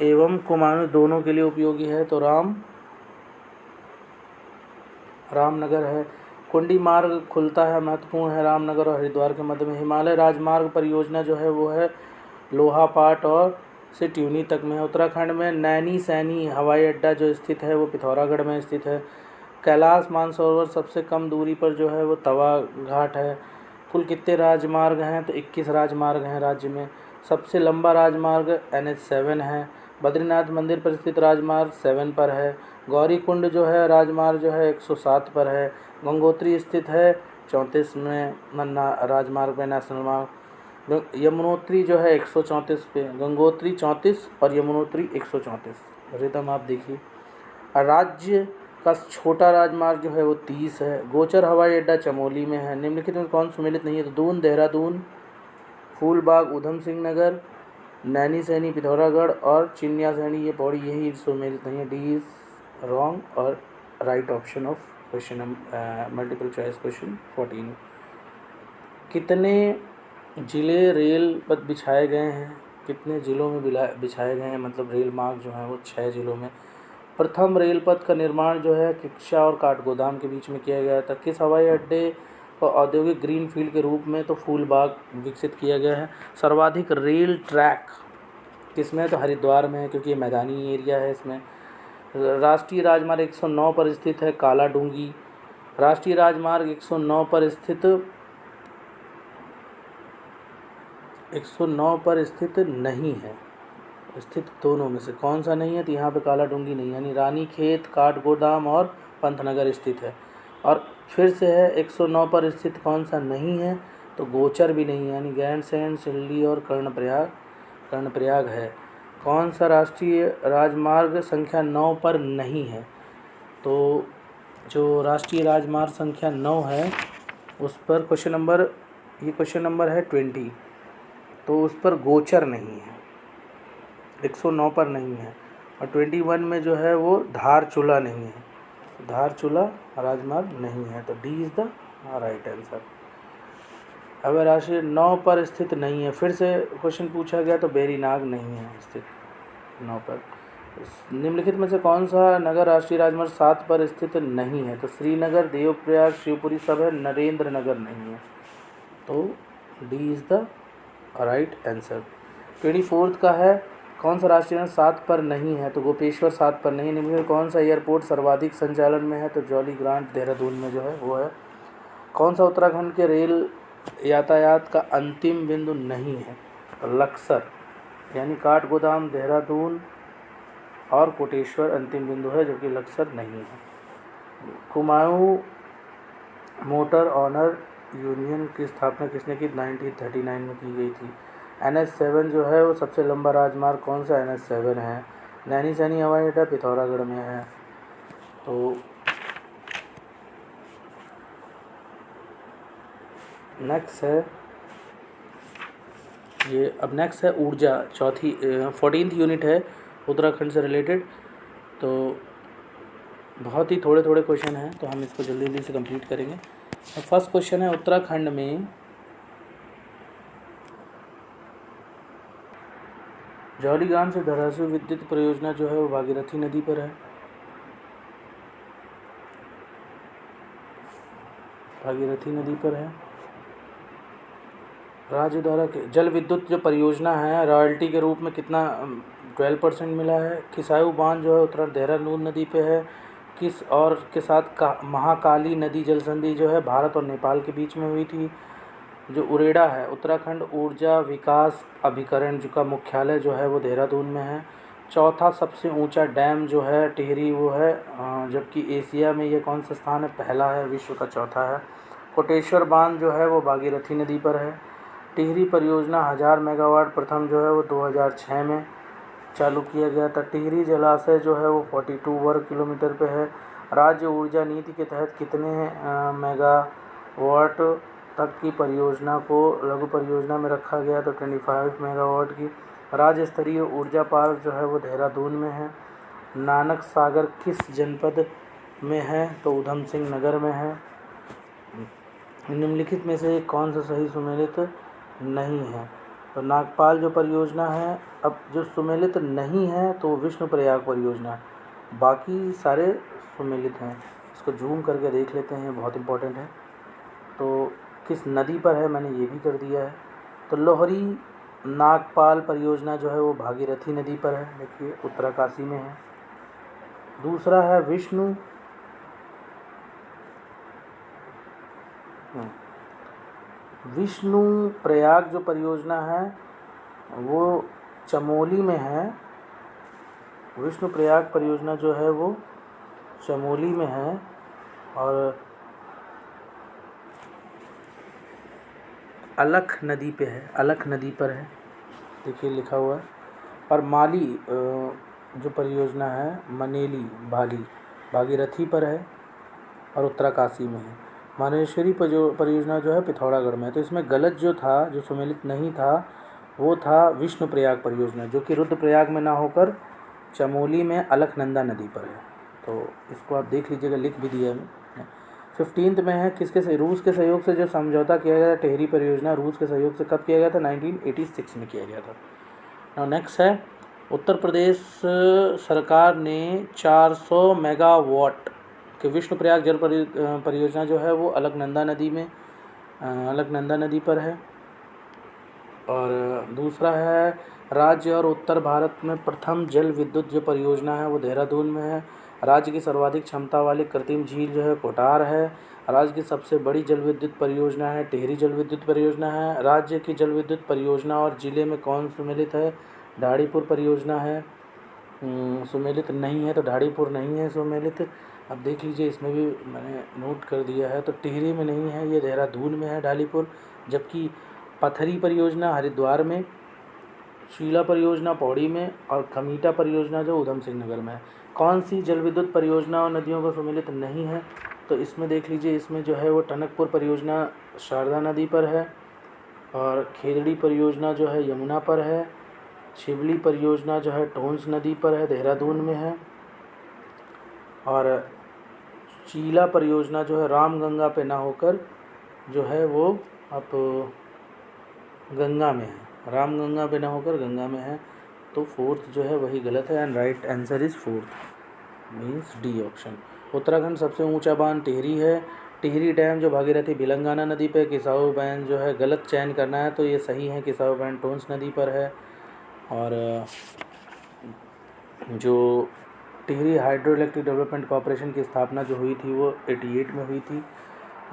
एवं कुमाऊं दोनों के लिए उपयोगी है? तो रामनगर है। कुंडी मार्ग खुलता है, महत्वपूर्ण है रामनगर और हरिद्वार के मध्य में। हिमालय राजमार्ग परियोजना जो है वो है लोहापाट और से ट्यूनी तक में है। उत्तराखंड में नैनी सैनी हवाई अड्डा जो स्थित है वो पिथौरागढ़ में स्थित है। कैलाश मानसरोवर सबसे कम दूरी पर जो है वो तवा घाट है। कुल कितने राजमार्ग हैं? तो 21 राजमार्ग हैं राज्य में। सबसे लंबा राजमार्ग NH7 है। बद्रीनाथ मंदिर पर स्थित राजमार्ग 7 पर है। गौरीकुंड जो है राजमार्ग जो है 107 पर है। गंगोत्री स्थित है 34 में राजमार्ग पे नेशनल मार्ग। यमुनोत्री जो है 134 पे, गंगोत्री 34 और यमुनोत्री 134। रिदम आप देखिए। राज्य का छोटा राजमार्ग जो है वो 30 है। गोचर हवाई अड्डा चमोली में है। निम्नलिखित में कौन सम्मिलित नहीं है? तो दून देहरादून, फूलबाग ऊधम सिंह नगर, नैनी सैनी पिथौरागढ़ और चिन्या सैनी ये पौड़ी, यही सम्मिलित नहीं है। डी इज़ रॉन्ग और right option of question multiple choice question 14। कितने जिले रेल पथ बिछाए गए हैं? कितने जिलों में बिछाए गए हैं? मतलब रेल मार्ग जो है वो 6 जिलों में। प्रथम रेल पथ का निर्माण जो है किक्शा और काठगोदाम के बीच में किया गया था। किस हवाई अड्डे को औद्योगिक ग्रीन फील्ड के रूप में? तो फूलबाग विकसित किया गया है। सर्वाधिक रेल ट्रैक किसमें? तो हरिद्वार में है, क्योंकि ये मैदानी एरिया है इसमें। राष्ट्रीय राजमार्ग 109 पर स्थित है कालाडूंगी। राष्ट्रीय राजमार्ग 109 पर स्थित नहीं है। स्थित दोनों में से कौन सा नहीं है? तो यहाँ पे कालाडूंगी नहीं, यानी रानीखेत, काठगोदाम और पंतनगर स्थित है। और फिर से है 109 पर स्थित कौन सा नहीं है? तो गोचर भी नहीं है, यानी गैरसैंण, सिल्ली और कर्णप्रयाग है। कौन सा राष्ट्रीय राजमार्ग संख्या 9 पर नहीं है? तो जो राष्ट्रीय राजमार्ग संख्या 9 है उस पर क्वेश्चन नंबर है 20, तो उस पर गोचर नहीं है, 109 पर नहीं है। और 21 में जो है वो धारचूला नहीं है, धारचूला राजमार्ग नहीं है। तो D is the right answer. अब राष्ट्रीय 9 पर स्थित नहीं है, फिर से क्वेश्चन पूछा गया तो बेरीनाग नहीं है स्थित 9 पर। निम्नलिखित में से कौन सा नगर राष्ट्रीय राजमार्ग 7 पर स्थित नहीं है? तो श्रीनगर, देवप्रयाग, शिवपुरी सब है, नरेंद्र नगर नहीं है। तो D is the right answer. 24 का है कौन सा राष्ट्रीय राजमार्ग 7 पर नहीं है? तो गोपेश्वर 7 पर नहीं। निम्नलिखित कौन सा एयरपोर्ट सर्वाधिक संचालन में है? तो जॉली ग्रांट देहरादून में जो है वो है। कौन सा उत्तराखंड के रेल यातायात का अंतिम बिंदु नहीं है? तो लक्सर, यानी काठगोदाम, देहरादून और कोटेश्वर अंतिम बिंदु है, जबकि लक्सर नहीं है। कुमाऊं मोटर ऑनर यूनियन की स्थापना किसने की? 1939 में की गई थी। NH7 जो है वो सबसे लंबा राजमार्ग कौन सा NH7 है? नैनी सैनी हवाई अड्डा पिथौरागढ़ में है। तो नेक्स्ट है ये, अब नेक्स्ट है ऊर्जा, 14th यूनिट है उत्तराखंड से रिलेटेड। तो बहुत ही थोड़े क्वेश्चन हैं, तो हम इसको जल्दी से कंप्लीट करेंगे। फर्स्ट क्वेश्चन है उत्तराखंड में जौलीग्रांट से धाराशिव विद्युत परियोजना जो है वो भागीरथी नदी पर है। भागीरथी नदी पर है। राज्य द्वारा जल विद्युत जो परियोजना है रॉयल्टी के रूप में कितना 12% मिला है। किसाऊ बांध जो है उत्तराखंड देहरादून नदी पे है। किस और के साथ महाकाली नदी जल संधि जो है भारत और नेपाल के बीच में हुई थी। जो उरेडा है, उत्तराखंड ऊर्जा विकास अभिकरण, जो का मुख्यालय जो है वो देहरादून में है। चौथा सबसे ऊंचा डैम जो है टिहरी वो है, जबकि एशिया में ये कौन सा स्थान है, पहला है, विश्व का चौथा है। कोटेश्वर बांध जो है वो भागीरथी नदी पर है। टिहरी परियोजना 1000 मेगावाट प्रथम जो है वो 2006 में चालू किया गया था। टिहरी जलाशय जो है वो 42 वर्ग किलोमीटर पे है। राज्य ऊर्जा नीति के तहत कितने मेगावाट तक की परियोजना को लघु परियोजना में रखा गया, तो 25 मेगावाट की। राज्य स्तरीय ऊर्जा पार्क जो है वो देहरादून में है। नानक सागर किस जनपद में है, तो ऊधम सिंह नगर में है। निम्नलिखित में से कौन सा सही सुमेलित नहीं है, तो नागपाल जो परियोजना है, अब जो सुमेलित नहीं है तो विष्णुप्रयाग परियोजना, बाकी सारे सुमेलित हैं। इसको जूम करके देख लेते हैं, बहुत इंपॉर्टेंट है। तो किस नदी पर है, मैंने ये भी कर दिया है। तो लोहरी नागपाल परियोजना जो है वो भागीरथी नदी पर है, देखिए उत्तरकाशी में है। दूसरा है विष्णु प्रयाग जो परियोजना है वो चमोली में है। विष्णु प्रयाग परियोजना जो है वो चमोली में है और अलख नदी पे है, अलख नदी पर है, देखिए लिखा हुआ है। और माली जो परियोजना है मनेली भाली भागीरथी पर है और उत्तरकाशी में है। मानेश्वरी परियोजना जो है पिथौरागढ़ में है। तो इसमें गलत जो था, जो सुमेलित नहीं था, वो था विष्णुप्रयाग परियोजना, जो कि रुद्रप्रयाग में ना होकर चमोली में अलकनंदा नदी पर है। तो इसको आप देख लीजिएगा, लिख भी दिया है। 15th में है, किसके से, रूस के सहयोग से जो समझौता किया गया था, टिहरी परियोजना रूस के सहयोग से कब किया गया था, 1986 में किया गया था। नाउ नेक्स्ट है, उत्तर प्रदेश सरकार ने 400 मेगावाट कि विष्णुप्रयाग जल परियोजना जो है वो अलकनंदा नदी पर है। और दूसरा है, राज्य और उत्तर भारत में प्रथम जल विद्युत जो परियोजना है वो देहरादून में है। राज्य की सर्वाधिक क्षमता वाली कृत्रिम झील जो है कोटार है। राज्य की सबसे बड़ी जल विद्युत परियोजना है टिहरी जल विद्युत परियोजना है। राज्य की जल विद्युत परियोजना और जिले में कौन सम्मिलित है, ढाड़ीपुर परियोजना है। सुमेलित नहीं है, तो ढाड़ीपुर नहीं है सुमेलित। अब देख लीजिए, इसमें भी मैंने नोट कर दिया है। तो टिहरी में नहीं है, ये देहरादून में है ढालीपुर। जबकि पथरी परियोजना हरिद्वार में, शीला परियोजना पौड़ी में और खमीटा परियोजना जो ऊधम सिंह नगर में है। कौन सी जल विद्युत परियोजना और नदियों को सम्मिलित नहीं है, तो इसमें देख लीजिए, इसमें जो है वो टनकपुर परियोजना शारदा नदी पर है और खेदड़ी परियोजना जो है यमुना पर है। शिवली परियोजना जो है टोंस नदी पर है, देहरादून में है। और चीला परियोजना जो है रामगंगा पे ना होकर जो है वो अब गंगा में है, रामगंगा पे ना होकर गंगा में है। तो फोर्थ जो है वही गलत है, and right answer is fourth, means D option. Uttarakhand सबसे ऊंचा बांध टिहरी है। टिहरी डैम जो भागीरथी बिलंगाना नदी पे, किसाऊ बैंड जो है गलत चयन करना है, तो ये सही है, किसाऊ बैंड टोंस नदी पर है। और जो Tehri hydro electric development corporation की स्थापना जो हुई थी वो 88 में हुई थी।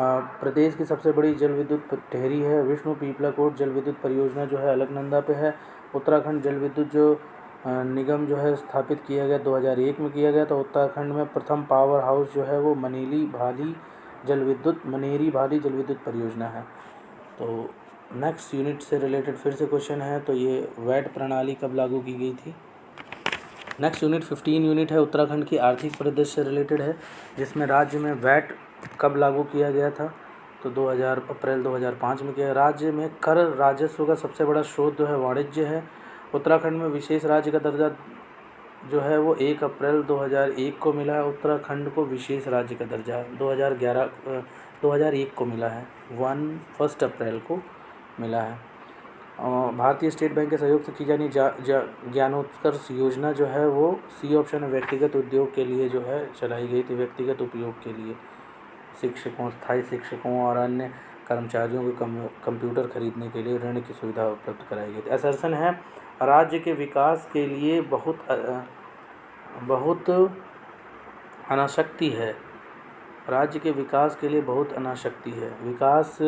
प्रदेश की सबसे बड़ी जल विद्युत टिहरी है। विष्णु पीपलाकोट जल विद्युत परियोजना जो है अलकनंदा पे है। उत्तराखंड जल विद्युत जो निगम जो है स्थापित किया गया 2001 में किया गया। तो उत्तराखंड में प्रथम पावर हाउस जो है वो मनेरी भाली जल विद्युत परियोजना है। तो नेक्स्ट यूनिट से रिलेटेड फिर से क्वेश्चन है, तो ये वैट प्रणाली कब लागू की गई थी। नेक्स्ट यूनिट 15 यूनिट है, उत्तराखंड की आर्थिक परिदृश्य से रिलेटेड है, जिसमें राज्य में वैट कब लागू किया गया था, तो अप्रैल 2005 में किया। राज्य में कर राजस्व का सबसे बड़ा स्रोत जो है वाणिज्य है। उत्तराखंड में विशेष राज्य का दर्जा जो है वो 1 अप्रैल 2001 को मिला है। उत्तराखंड को विशेष राज्य का दर्जा 2001 को मिला है, 1 अप्रैल को मिला है। भारतीय स्टेट बैंक के सहयोग से की जानी ज्ञानोत्कर्ष योजना जो है वो सी ऑप्शन है, व्यक्तिगत उद्योग के लिए जो है चलाई गई थी, व्यक्तिगत उपयोग के लिए शिक्षकों, स्थायी शिक्षकों और अन्य कर्मचारियों को कंप्यूटर खरीदने के लिए ऋण की सुविधा उपलब्ध कराई गई थी। असर्सन है, राज्य के विकास के लिए बहुत अनासक्ति है। राज्य के विकास के लिए बहुत अनासक्ति है। विकास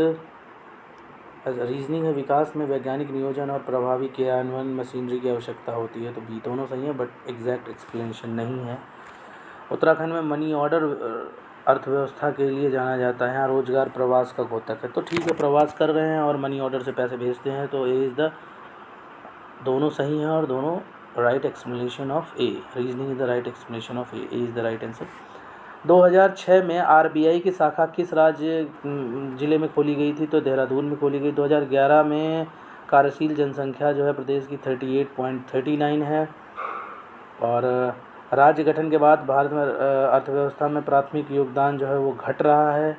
रीजनिंग है, विकास में वैज्ञानिक नियोजन और प्रभावी क्रियान्वयन मशीनरी की आवश्यकता होती है, तो बी दोनों सही है बट एग्जैक्ट एक्सप्लेनेशन नहीं है। उत्तराखंड में मनी ऑर्डर अर्थव्यवस्था के लिए जाना जाता है, यहाँ रोजगार प्रवास का घोतक है, तो ठीक है प्रवास कर रहे हैं और मनी ऑर्डर से पैसे भेजते हैं, तो ए इज़ द दोनों सही हैं और दोनों right explanation of A, reasoning is the right explanation of A is the right answer. 2006 में आरबीआई की शाखा किस राज्य जिले में खोली गई थी, तो देहरादून में खोली गई। 2011 में कार्यशील जनसंख्या जो है प्रदेश की 38.39 है। और राज्य गठन के बाद भारत में अर्थव्यवस्था में प्राथमिक योगदान जो है वो घट रहा है,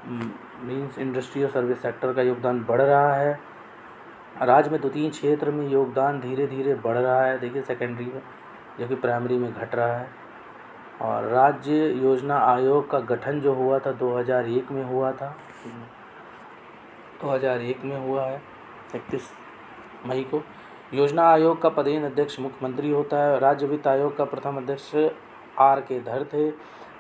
मीन्स इंडस्ट्री और सर्विस सेक्टर का योगदान बढ़ रहा है। राज्य में द्वितीय क्षेत्र में योगदान धीरे धीरे बढ़ रहा है, देखिए सेकेंडरी में, जो कि प्राइमरी में घट रहा है। और राज्य योजना आयोग का गठन जो हुआ था 2001 में हुआ था, 2001 में हुआ है 31 मई को। योजना आयोग का पदेन अध्यक्ष मुख्यमंत्री होता है। राज्य वित्त आयोग का प्रथम अध्यक्ष आर के धर थे।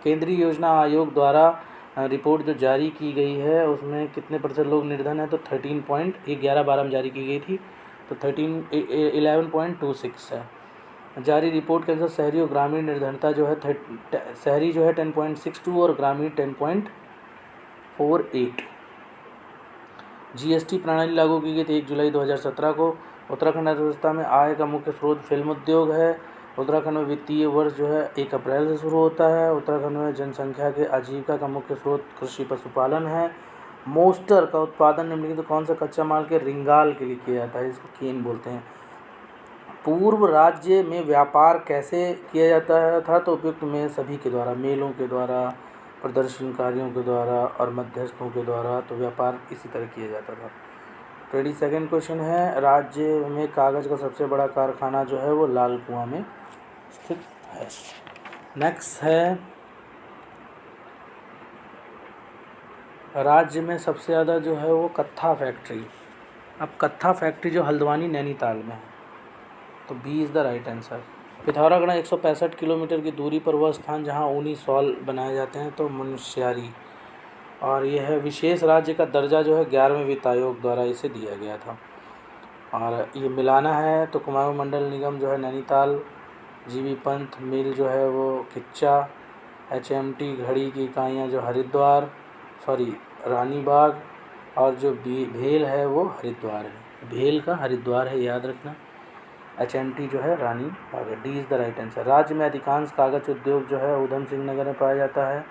केंद्रीय योजना आयोग द्वारा रिपोर्ट जो जारी की गई है उसमें कितने % लोग निर्धन है, तो 11/12 में जारी की गई थी, तो 11.26 है। जारी रिपोर्ट के अनुसार शहरी और ग्रामीण निर्धनता जो है शहरी जो है 10.62 और ग्रामीण 10.48। जीएसटी प्रणाली लागू की गई थी 1 जुलाई 2017 को। उत्तराखंड अर्थव्यवस्था में आय का मुख्य स्रोत फिल्म उद्योग है। उत्तराखंड में वित्तीय वर्ष जो है 1 अप्रैल से शुरू होता है। उत्तराखंड में जनसंख्या के आजीविका का मुख्य स्रोत कृषि पशुपालन है। मोस्टर का उत्पादन निम्नलिखित तो कौन सा कच्चा माल के रिंगाल के लिए किया जाता है, इसको केन बोलते हैं। पूर्व राज्य में व्यापार कैसे किया जाता था, तो उपयुक्त में सभी के द्वारा, मेलों के द्वारा, प्रदर्शनकारियों के द्वारा और मध्यस्थों के द्वारा, तो व्यापार इसी तरह किया जाता था। 22nd क्वेश्चन है, राज्य में कागज़ का सबसे बड़ा कारखाना जो है वो लाल कुआं में स्थित है। नेक्स्ट है, राज्य में सबसे ज़्यादा जो है वो कत्था फैक्ट्री, अब कत्था फैक्ट्री जो हल्द्वानी नैनीताल में है, तो B is the right answer. Pithoragarh 165 kilometre की दूरी पर वह स्थान जहां ऊनी शॉल बनाए जाते हैं, तो मुनस्यारी। और यह है विशेष राज्य का दर्जा जो है 11वें वित्त आयोग द्वारा इसे दिया गया था। और ये मिलाना है तो कुमाऊं मंडल निगम जो है नैनीताल, जीबी पंत मिल जो है वो किच्चा, एचएमटी घड़ी की इकाइयाँ जो हरिद्वार रानीबाग, और जो भेल है वो हरिद्वार है, भेल का हरिद्वार है, याद रखना। एचएमटी जो है रानीबाग है, D is the right answer. राज्य में अधिकांश कागज़ उद्योग जो है उधम सिंह नगर में पाया जाता है।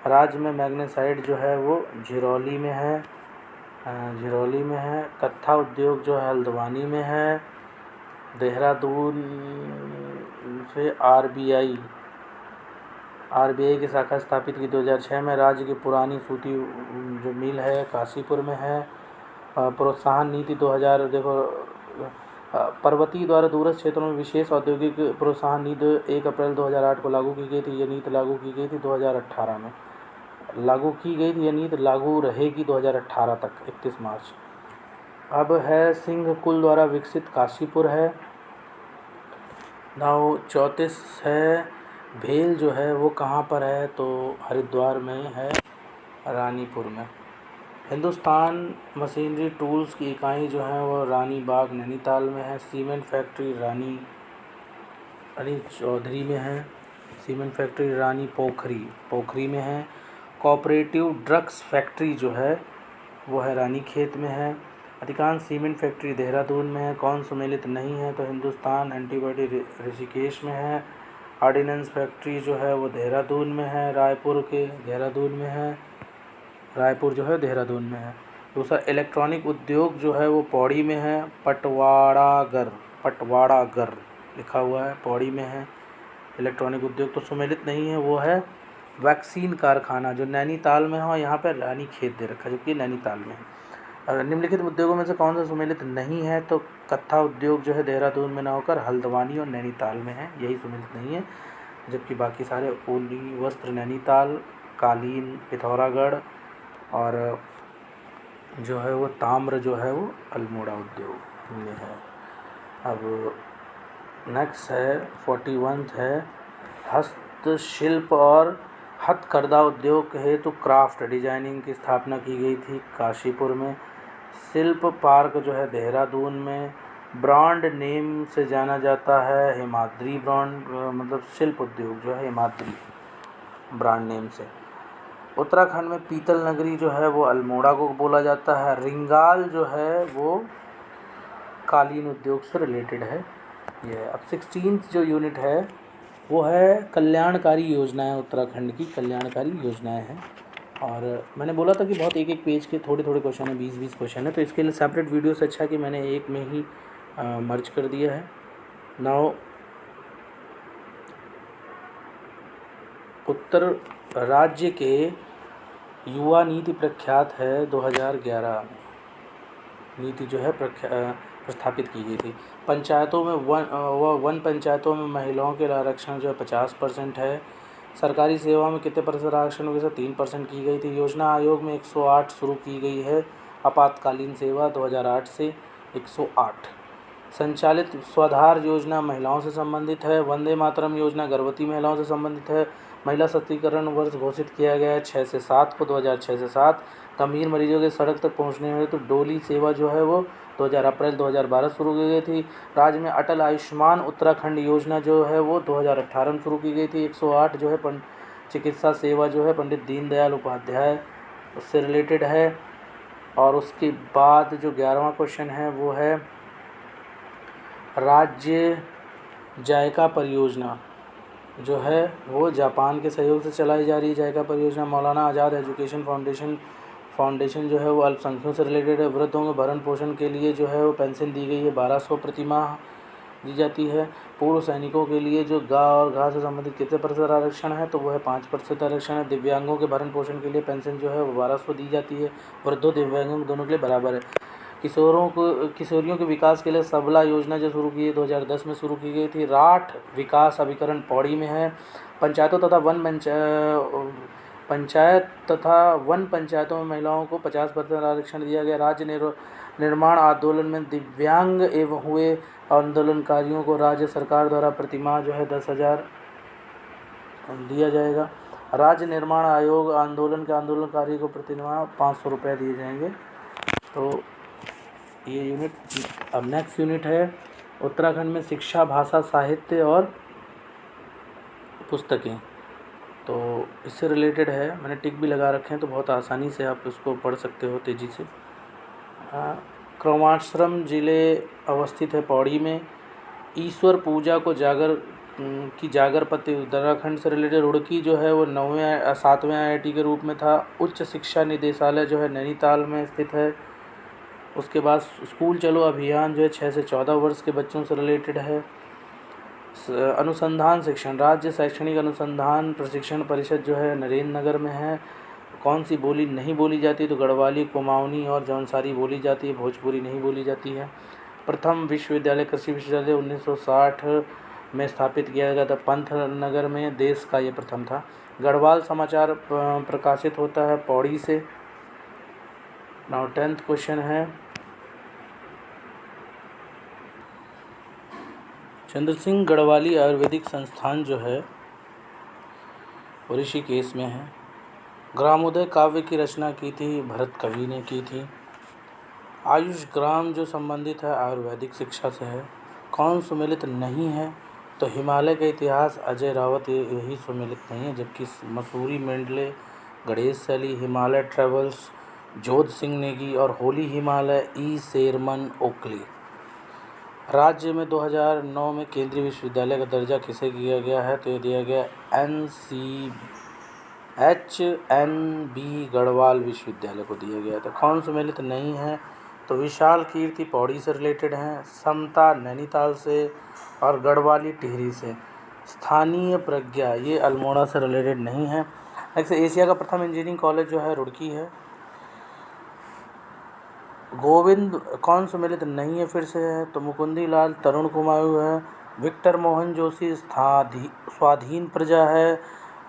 राज्य में मैग्नेसाइट जो है वो झिरौली में है, कत्था उद्योग जो है हल्द्वानी में है। देहरादून से आरबीआई की शाखा स्थापित की 2006 में। राज्य की पुरानी सूती जो मिल है काशीपुर में है। प्रोत्साहन नीति 2000 देखो, पर्वतीय द्वारा दूरस्थ क्षेत्रों में विशेष औद्योगिक प्रोत्साहन नीति 1 अप्रैल 2008 को लागू की गई थी। यह नीति लागू की गई थी 2018 में लागू की गई थी। यह नीति लागू रहेगी 2018 तक, 31 मार्च। अब है सिंह कुल द्वारा विकसित काशीपुर है। 34 है, भेल जो है वो कहाँ पर है, तो हरिद्वार में है, रानीपुर में। हिंदुस्तान मशीनरी टूल्स की इकाई जो है वो रानीबाग नैनीताल में है। सीमेंट फैक्ट्री रानी चौधरी में है। सीमेंट फैक्ट्री रानी पोखरी में है। कोऑपरेटिव ड्रग्स फैक्ट्री जो है वो है रानीखेत में है। अधिकांश सीमेंट फैक्ट्री देहरादून में है। कौन सम्मिलित नहीं है, तो हिंदुस्तान एंटीबॉडी ऋषिकेश में है। ऑर्डिनेंस फैक्ट्री जो है वो देहरादून में है, रायपुर जो है देहरादून में है। दूसरा इलेक्ट्रॉनिक उद्योग जो है वो पौड़ी में है, पटवाड़ागर लिखा हुआ है, पौड़ी में है इलेक्ट्रॉनिक उद्योग। तो सम्मिलित नहीं है वो है वैक्सीन कारखाना जो नैनीताल में हो, यहाँ पर रानीखेत दे रखा है जो कि नैनीताल में है। निम्नलिखित उद्योगों में से कौन सा सम्मिलित नहीं है, तो कत्था उद्योग जो है देहरादून में ना होकर हल्द्वानी और नैनीताल में है, यही सम्मिलित नहीं है। जबकि बाकी सारे ऊनी वस्त्र नैनीताल, कालीन पिथौरागढ़, और जो है वो ताम्र जो है वो अल्मोड़ा उद्योग में है। अब नेक्स्ट है 41 है, हस्तशिल्प और हथकरघा उद्योग हेतु क्राफ्ट डिजाइनिंग की स्थापना की गई थी काशीपुर में। शिल्प पार्क जो है देहरादून में। ब्रांड नेम से जाना जाता है हिमाद्री ब्रांड, मतलब शिल्प उद्योग जो है हिमाद्री ब्रांड नेम से। उत्तराखंड में पीतल नगरी जो है वो अल्मोड़ा को बोला जाता है। रिंगाल जो है वो कालीन उद्योग से रिलेटेड है। ये अब 16th जो यूनिट है वो है कल्याणकारी योजनाएं। उत्तराखंड की कल्याणकारी योजनाएं हैं। और मैंने बोला था कि बहुत एक एक पेज के थोड़े थोड़े क्वेश्चन है, 20-20 क्वेश्चन है, तो इसके लिए सेपरेट वीडियो से अच्छा कि मैंने एक में ही मर्ज कर दिया है। नाउ उत्तर राज्य के युवा नीति प्रख्यात है 2011 में। नीति जो है प्रस्थापित की गई थी। पंचायतों में वन पंचायतों में महिलाओं के आरक्षण जो है 50% है। सरकारी सेवा में कितने प्रतिशत आरक्षण हो गए? 3% की गई थी। योजना आयोग में 108 शुरू की गई है। आपातकालीन सेवा 2008 से 108। संचालित स्वाधार योजना महिलाओं से संबंधित है। वंदे मातरम योजना गर्भवती महिलाओं से संबंधित है। महिला सशक्तिकरण वर्ष घोषित किया गया है 6 से 7 को, 2006 से 7। गंभीर मरीजों के सड़क तक पहुंचने में तो डोली सेवा जो है वो अप्रैल 2012 शुरू की गई थी। राज्य में अटल आयुष्मान उत्तराखंड योजना जो है वो 2018 में शुरू की गई थी। 108 जो है चिकित्सा सेवा जो है पंडित दीनदयाल उपाध्याय उससे रिलेटेड है। और उसके बाद जो 11वां क्वेश्चन है वो है राज्य जायका परियोजना जो है वो जापान के सहयोग से चलाई जा रही है। जायका परियोजना मौलाना आज़ाद एजुकेशन फाउंडेशन जो है वो अल्पसंख्यकों से रिलेटेड है। वृद्धों के भरण पोषण के लिए जो है वो पेंशन दी गई है, 1200 प्रति माह दी जाती है। पूर्व सैनिकों के लिए जो गा और घा से संबंधित कितने प्रतिशत आरक्षण है? तो वो है 5% आरक्षण है। दिव्यांगों के भरण पोषण के लिए पेंशन जो है वो 1200 दी जाती है। वृद्धों दिव्यांगों दोनों के लिए बराबर है। किशोरियों के विकास के लिए सबला योजना जो शुरू की है 2010 में शुरू की गई थी। राठ विकास अभिकरण पौड़ी में है। पंचायतों तथा वन पंचायतों में महिलाओं को 50% आरक्षण दिया गया। राज्य निर्माण आंदोलन में दिव्यांग एवं हुए आंदोलनकारियों को राज्य सरकार द्वारा प्रतिमाह जो है 10,000 दिया जाएगा। राज्य निर्माण आयोग आंदोलन के आंदोलनकारी को प्रतिमाह 500 रुपये दिए जाएंगे। तो ये यूनिट। अब नेक्स्ट यूनिट है उत्तराखंड में शिक्षा, भाषा, साहित्य और पुस्तकें। तो इससे रिलेटेड है, मैंने टिक भी लगा रखे हैं तो बहुत आसानी से आप इसको पढ़ सकते हो तेज़ी से। क्रमाश्रम जिले अवस्थित है पौड़ी में। ईश्वर पूजा को जागर पत्ती उत्तराखंड से रिलेटेड। रुड़की जो है वो 7वें IIT के रूप में था। उच्च शिक्षा निदेशालय जो है नैनीताल में स्थित है। उसके बाद स्कूल चलो अभियान जो है 6 से 14 वर्ष के बच्चों से रिलेटेड है। अनुसंधान शिक्षण, राज्य शैक्षणिक अनुसंधान प्रशिक्षण परिषद जो है नरेंद्र नगर में है। कौन सी बोली नहीं बोली जाती? तो गढ़वाली, कुमाऊनी और जौनसारी बोली जाती है, भोजपुरी नहीं बोली जाती है। प्रथम विश्वविद्यालय कृषि विश्वविद्यालय 1960 में स्थापित किया गया था पंतनगर में। देश का ये प्रथम था। गढ़वाल समाचार प्रकाशित होता है पौड़ी से। नाउ 10th क्वेश्चन है चंद्र सिंह गढ़वाली आयुर्वेदिक संस्थान जो है वो ऋषिकेश में है। ग्रामोदय काव्य की रचना की थी भरत कवि ने की थी। आयुष ग्राम जो संबंधित है आयुर्वेदिक शिक्षा से है। कौन सुमेलित नहीं है? तो हिमालय का इतिहास अजय रावत यही सुमेलित नहीं है, जबकि मसूरी मेंडले, गणेश सैली, हिमालय ट्रेवल्स, जोध सिंह नेगी और होली हिमालय शेरमन ओकली। राज्य में 2009 में केंद्रीय विश्वविद्यालय का दर्जा किसे दिया गया है? तो ये दिया गया HNB गढ़वाल विश्वविद्यालय को दिया गया था। कौन सुमेलित नहीं है? तो विशाल कीर्ति पौड़ी से रिलेटेड हैं, समता नैनीताल से और गढ़वाली टिहरी से। स्थानीय प्रज्ञा ये अल्मोड़ा से रिलेटेड नहीं है। नेक्स्ट, एशिया का प्रथम इंजीनियरिंग कॉलेज जो है रुड़की है। गोविंद कौन सुमेलित नहीं है? फिर से है तो मुकुंदी लाल तरुण कुमायूं है। विक्टर मोहन जोशी स्वाधीन प्रजा है।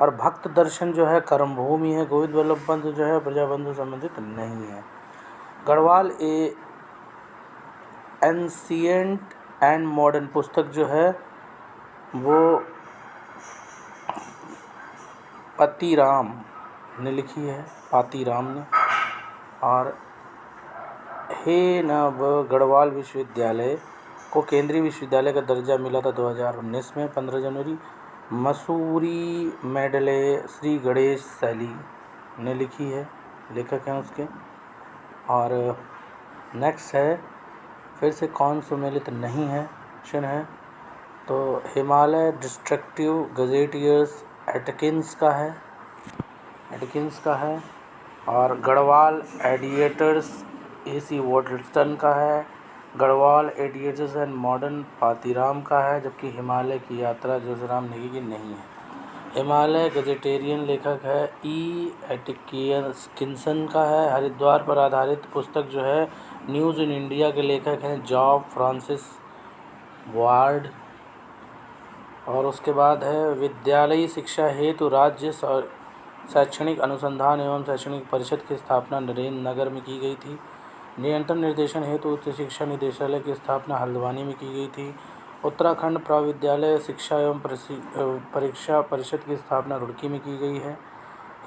और भक्त दर्शन जो है कर्मभूमि है। गोविंद वल्लभ पंत जो है प्रजाबंधु संबंधित नहीं है। गढ़वाल एंशिएंट एंड मॉडर्न पुस्तक जो है वो पातीराम ने लिखी है, पातीराम ने। और गढ़वाल विश्वविद्यालय को केंद्रीय विश्वविद्यालय का दर्जा मिला था 2019 में 15 जनवरी। मसूरी मेडले श्री गणेश शैली ने लिखी है, लेखक हैं उसके। और नेक्स्ट है, फिर से कौन सुमेलित नहीं है क्वेश्चन है, तो हिमालय डिस्ट्रक्टिव गजेटियर्स एटकिंस का है। और गढ़वाल एडिएटर्स AC वॉटरटन का है। गढ़वाल एडिएटर्स एंड मॉडर्न पातीराम का है, जबकि हिमालय की यात्रा जोशीराम नेगी की नहीं है। हिमालय गजेटेरियन लेखक है E एटकिंसन का है। हरिद्वार पर आधारित पुस्तक जो है न्यूज़ इन इंडिया के लेखक हैं जॉब फ्रांसिस वार्ड। और उसके बाद है विद्यालयी शिक्षा हेतु राज्य शैक्षणिक अनुसंधान एवं शैक्षणिक परिषद की स्थापना नरेंद्र नगर में की गई थी। नियंत्रण निर्देशन हेतु उच्च शिक्षा निदेशालय की स्थापना हल्द्वानी में की गई थी। उत्तराखंड प्रविद्यालय शिक्षा एवं परीक्षा परिषद की स्थापना रुड़की में की गई है।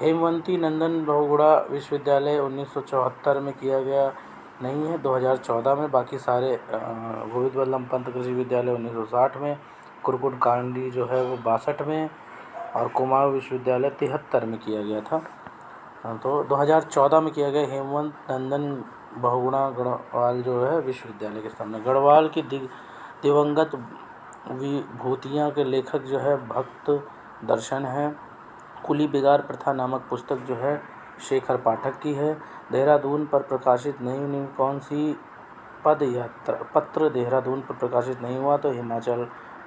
हेमवती नंदन बहुगुणा विश्वविद्यालय 1974 में किया गया नहीं है, 2014 में। बाकी सारे गोविंद वल्लभ पंत कृषि विद्यालय 1960 में, कुरकुट कांडी जो है वो 62 में, और कुमाऊं विश्वविद्यालय 73 में किया गया था। तो 2014 में किया गया हेमवंत नंदन बहुगुणा गढ़वाल जो है विश्वविद्यालय की स्थापना। गढ़वाल की दिवंगत विभूतियाँ के लेखक जो है भक्त दर्शन है। कुली बिगार प्रथा नामक पुस्तक जो है शेखर पाठक की है। देहरादून पर प्रकाशित नहीं कौन सी पत्र देहरादून पर प्रकाशित नहीं हुआ, तो हिमाचल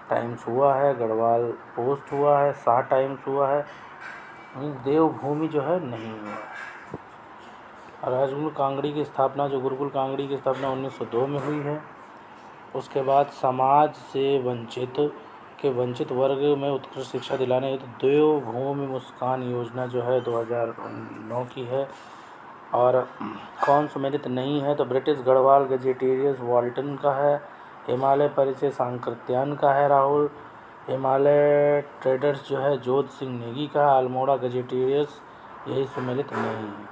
टाइम्स हुआ है, गढ़वाल पोस्ट हुआ है, शाह टाइम्स हुआ है, देवभूमि जो है नहीं हुआ। राजगुरु कांगड़ी की स्थापना, जो गुरुकुल कांगड़ी की स्थापना 1902 में हुई है। उसके बाद समाज से वंचित वर्ग में उत्कृष्ट शिक्षा दिलाने हेतु देवभूमि मुस्कान योजना जो है 2009 की है। और कौन सुमेलित नहीं है, तो ब्रिटिश गढ़वाल गजेटियर्स वॉल्टन का है। हिमालय परिचय सांकृत्यान का है राहुल। हिमालय ट्रेडर्स जो है जोध सिंह नेगी का। अल्मोड़ा गजेटियर्स यही सुमेलित नहीं है।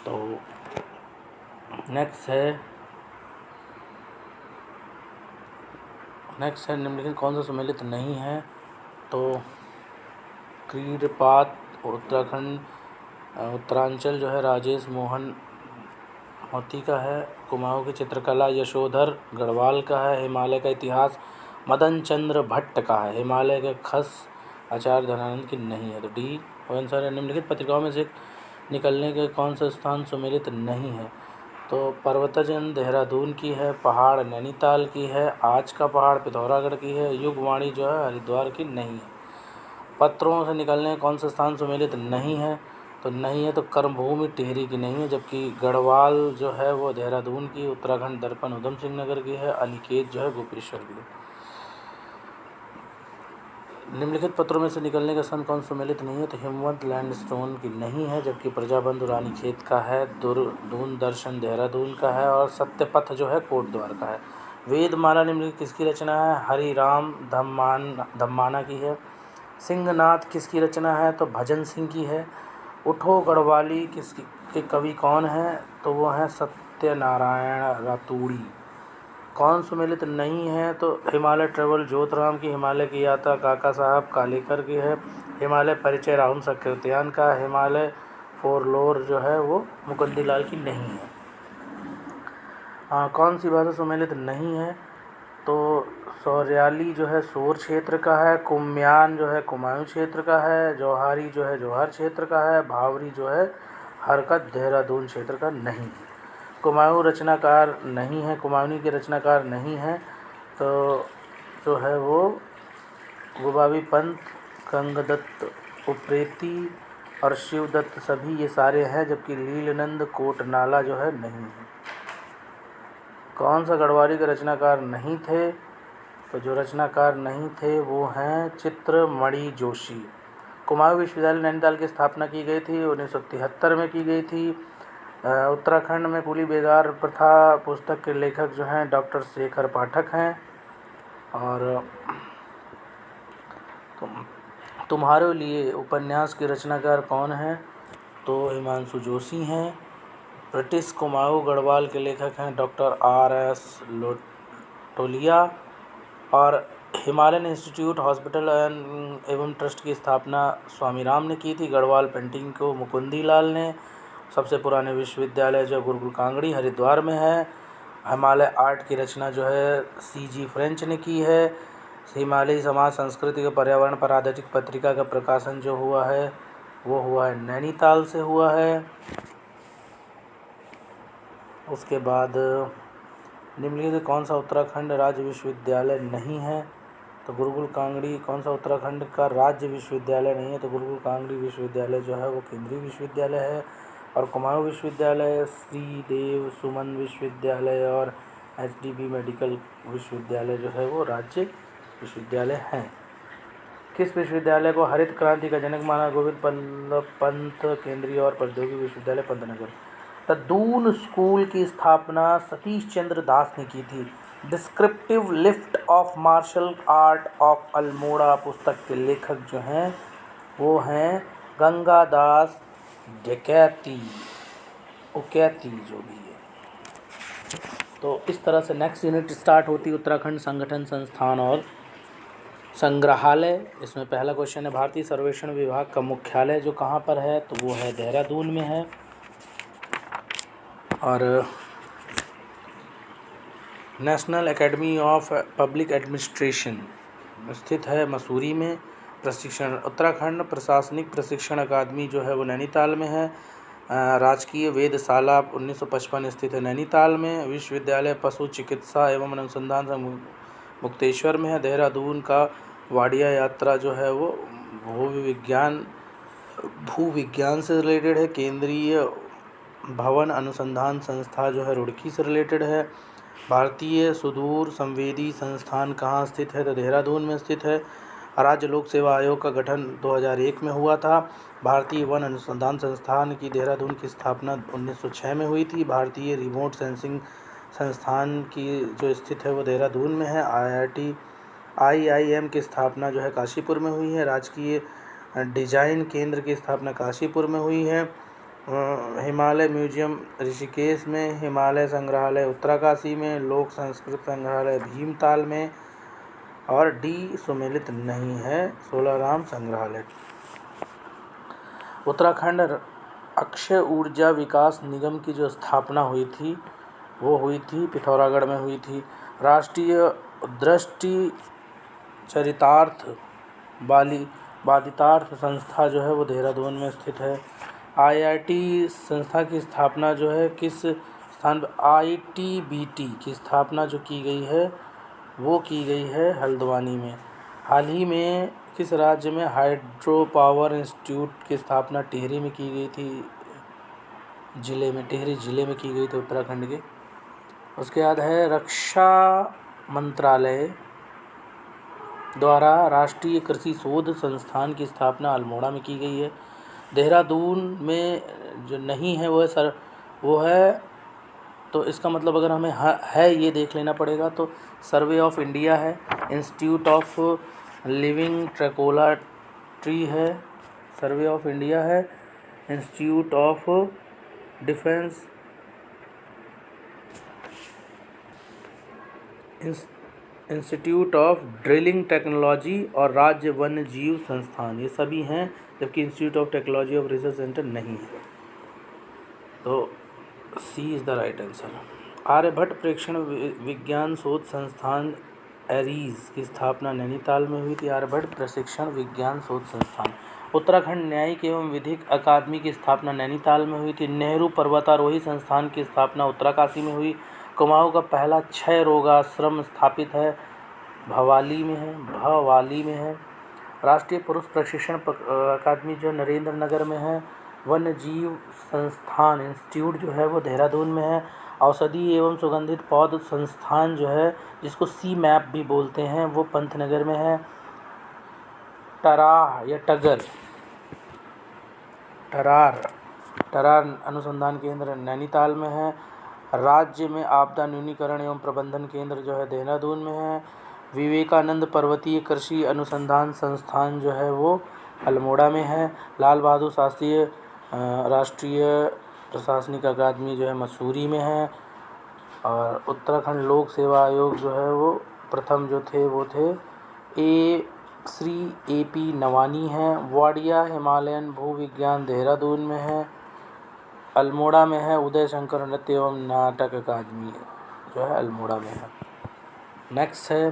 तो नेक्स्ट है निम्नलिखित कौन सा सुमेलित नहीं है, तो क्रीडपात उत्तरांचल जो है राजेश मोहन मोती का है। कुमाऊं की चित्रकला यशोधर गढ़वाल का है। हिमालय का इतिहास मदन चंद्र भट्ट का है। हिमालय के खस आचार्य धनानंद की नहीं है, तो डी आंसर है। निम्नलिखित पत्रिकाओं में से निकलने के कौन सा स्थान सुमेलित नहीं है, तो पर्वतजन देहरादून की है, पहाड़ नैनीताल की है, आज का पहाड़ पिथौरागढ़ की है, युगवाणी जो है हरिद्वार की नहीं है। पत्रों से निकलने कौन सा स्थान सुमेलित नहीं है, तो नहीं है तो कर्मभूमि टिहरी की नहीं है, जबकि गढ़वाल जो है वो देहरादून की, उत्तराखंड दर्पण उधम सिंह नगर की है, अनिकेत जो है गोपेश्वर की है। निम्नलिखित पत्रों में से निकलने का स्थान कौन सुमेलित नहीं है, तो हिमवंत लैंडस्टोन की नहीं है, जबकि प्रजाबंधु रानीखेत का है, दूरदर्शन देहरादून का है, और सत्यपथ जो है कोटद्वार का है। वेदमाला निम्नलिखित किसकी रचना है, हरिराम धम्माना की है। सिंहनाथ किसकी रचना है, तो भजन सिंह की है। उठो गढ़वाली किसकी के कवि कौन है, तो वो हैं सत्यनारायण रातूड़ी। कौन सुमेलित नहीं है, तो हिमालय ट्रेवल ज्योतराम की। हिमालय की यात्रा काका साहब कालेकर की है। हिमालय परिचय राहुल सक्रेतियान का। हिमालय फोरलोर जो है वो मुकुंदीलाल की नहीं है। कौन सी भाषा सुमेलित नहीं है, तो सौर्याली जो है सोर क्षेत्र का है। कुम्यान जो है कुमाऊं क्षेत्र का है। जौहारी जो है जौहर क्षेत्र का है। भावरी जो है हरकत देहरादून क्षेत्र का नहीं है। कुमाऊं रचनाकार नहीं है, कुमाऊनी के रचनाकार नहीं है, तो जो है वो गुबावी पंत, गंगदत्त उप्रेती और शिवदत्त सभी ये सारे हैं, जबकि लीलनंद कोटनाला जो है नहीं है। कौन सा गढ़वाली के रचनाकार नहीं थे, तो जो रचनाकार नहीं थे वो हैं चित्रमणि जोशी। कुमाऊं विश्वविद्यालय नैनीताल की स्थापना की गई थी 1973 में की गई थी। उत्तराखंड में कुली बेगार प्रथा पुस्तक के लेखक जो हैं डॉक्टर शेखर पाठक हैं। और तुम्हारे लिए उपन्यास के रचनाकार कौन हैं, तो हिमांशु जोशी हैं। ब्रिटिश कुमाऊँ गढ़वाल के लेखक हैं डॉक्टर R.S. लोटोलिया। और हिमालयन इंस्टीट्यूट हॉस्पिटल एवं ट्रस्ट की स्थापना स्वामी राम ने की थी। गढ़वाल पेंटिंग को मुकुंदी लाल ने। सबसे पुराने विश्वविद्यालय जो गुरुकुल कांगड़ी हरिद्वार में है। हिमालय आर्ट की रचना जो है C.G. फ्रेंच ने की है। हिमालयी समाज संस्कृति के पर्यावरण पर आधारित पत्रिका का प्रकाशन जो हुआ है वो हुआ है नैनीताल से हुआ है। उसके बाद निम्नलिखित कौन सा उत्तराखंड राज्य विश्वविद्यालय नहीं है? तो गुरुकुल कांगड़ी कौन सा उत्तराखंड का राज्य विश्वविद्यालय नहीं है? तो गुरुकुल कांगड़ी विश्वविद्यालय जो है वो केंद्रीय विश्वविद्यालय है। और कुमाऊँ विश्वविद्यालय, श्री देव सुमन विश्वविद्यालय और HDB मेडिकल विश्वविद्यालय जो है वो राज्य विश्वविद्यालय हैं। किस विश्वविद्यालय को हरित क्रांति का जनक माना? गोविंद बल्लभ पंत केंद्रीय और प्रौद्योगिकी विश्वविद्यालय पंतनगर। द दून स्कूल की स्थापना सतीश चंद्र दास ने की थी। Descriptive list of martial art of Almora पुस्तक के लेखक जो हैं वो हैं गंगादास डकैती उकैती जो भी है। तो इस तरह से नेक्स्ट यूनिट स्टार्ट होती है उत्तराखंड संगठन संस्थान और संग्रहालय। इसमें पहला क्वेश्चन है भारतीय सर्वेक्षण विभाग का मुख्यालय जो कहाँ पर है? तो वो है देहरादून में है। और national academy of public administration स्थित है मसूरी में। प्रशिक्षण उत्तराखंड प्रशासनिक प्रशिक्षण अकादमी जो है वो नैनीताल में है। राजकीय वेधशाला 1955 स्थित है नैनीताल में। विश्वविद्यालय पशु चिकित्सा एवं अनुसंधान मुक्तेश्वर में है। देहरादून का वाडिया यात्रा जो है वो भू विज्ञान से रिलेटेड है। केंद्रीय भवन अनुसंधान संस्था जो है रुड़की से रिलेटेड है। भारतीय सुदूर संवेदी संस्थान कहाँ स्थित है? तो देहरादून में स्थित है। राज्य लोक सेवा आयोग का गठन 2001 में हुआ था। भारतीय वन अनुसंधान संस्थान की देहरादून की स्थापना 1906 में हुई थी। भारतीय रिमोट सेंसिंग संस्थान की जो स्थित है वो देहरादून में है। IIM की स्थापना जो है काशीपुर में हुई है। राजकीय डिजाइन केंद्र की स्थापना काशीपुर में हुई है। हिमालय म्यूजियम ऋषिकेश में। हिमालय संग्रहालय उत्तरकाशी में। लोक संस्कृत संग्रहालय भीमताल में। और D सुमेलित नहीं है सोलाराम संग्रहालय। उत्तराखंड अक्षय ऊर्जा विकास निगम की जो स्थापना हुई थी वो हुई थी पिथौरागढ़ में हुई थी। राष्ट्रीय दृष्टि चरितार्थ बाधितार्थ संस्था जो है वो देहरादून में स्थित है। IIT संस्था की स्थापना जो है किस स्थान पर? ITBT की स्थापना जो की गई है वो की गई है हल्द्वानी में। हाल ही में किस राज्य में हाइड्रो पावर इंस्टीट्यूट की स्थापना टिहरी में की गई थी? टिहरी जिले में की गई थी उत्तराखंड के। उसके बाद है रक्षा मंत्रालय द्वारा राष्ट्रीय कृषि शोध संस्थान की स्थापना अल्मोड़ा में की गई है। देहरादून में जो नहीं है वो है तो इसका मतलब अगर हमें है ये देख लेना पड़ेगा। तो सर्वे ऑफ इंडिया है। इंस्टीट्यूट ऑफ लिविंग ट्रैकोला ट्री है। सर्वे ऑफ इंडिया है। Institute of defence institute of drilling technology और राज्य वन्य जीव संस्थान ये सभी हैं, जबकि institute of technology of research centre नहीं है। तो C is the right answer. Aryabhatta प्रेक्षण विज्ञान शोध संस्थान एरीज की स्थापना नैनीताल में हुई थी। आर्यभट्ट प्रशिक्षण विज्ञान शोध संस्थान। उत्तराखंड न्यायिक एवं विधिक अकादमी की स्थापना नैनीताल में हुई थी। नेहरू पर्वतारोही संस्थान की स्थापना उत्तरकाशी में हुई। कुमाऊँ का पहला क्षय रोगाश्रम स्थापित है भवाली में है। राष्ट्रीय पुरुष प्रशिक्षण अकादमी जो नरेंद्र नगर में है। वन्य जीव संस्थान इंस्टीट्यूट जो है वो देहरादून में है। औषधि एवं सुगंधित पौध संस्थान जो है जिसको CMAP भी बोलते हैं वो पंतनगर में है। टरार अनुसंधान केंद्र नैनीताल में है। राज्य में आपदा न्यूनीकरण एवं प्रबंधन केंद्र जो है देहरादून में है। विवेकानंद पर्वतीय कृषि अनुसंधान संस्थान जो है वो अल्मोड़ा में है। लाल बहादुर शास्त्री राष्ट्रीय प्रशासनिक अकादमी जो है मसूरी में है। और उत्तराखंड लोक सेवा आयोग जो है वो प्रथम जो थे वो थे श्री AP नवानी हैं। वाडिया हिमालयन भूविज्ञान देहरादून में है। अल्मोड़ा में है उदय शंकर नृत्य एवं नाटक अकादमी जो है अल्मोड़ा में है। नेक्स्ट है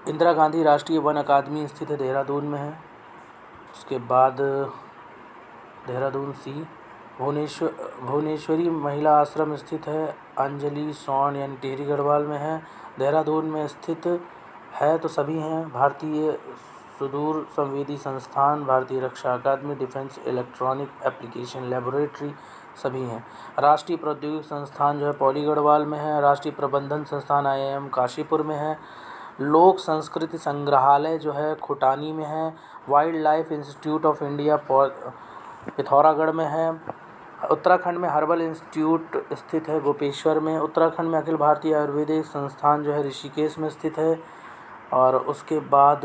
इंदिरा गांधी राष्ट्रीय वन अकादमी स्थित है देहरादून में है। उसके बाद देहरादून सी भुवनेश्वरी महिला आश्रम स्थित है अंजलि सौन यानी टिहरी गढ़वाल में है। देहरादून में स्थित है तो सभी हैं भारतीय सुदूर संवेदी संस्थान, भारतीय रक्षा अकादमी, डिफेंस इलेक्ट्रॉनिक एप्लीकेशन लेबोरेटरी सभी हैं। राष्ट्रीय प्रौद्योगिक संस्थान जो है पौली गढ़वाल में है। राष्ट्रीय प्रबंधन संस्थान IIM काशीपुर में है। लोक संस्कृति संग्रहालय जो है खुटानी में है। Wild life institute of India Pithoragarh में है। उत्तराखंड में हर्बल इंस्टीट्यूट स्थित है गोपेश्वर में। उत्तराखंड में अखिल भारतीय आयुर्वेदिक संस्थान जो है ऋषिकेश में स्थित है। और उसके बाद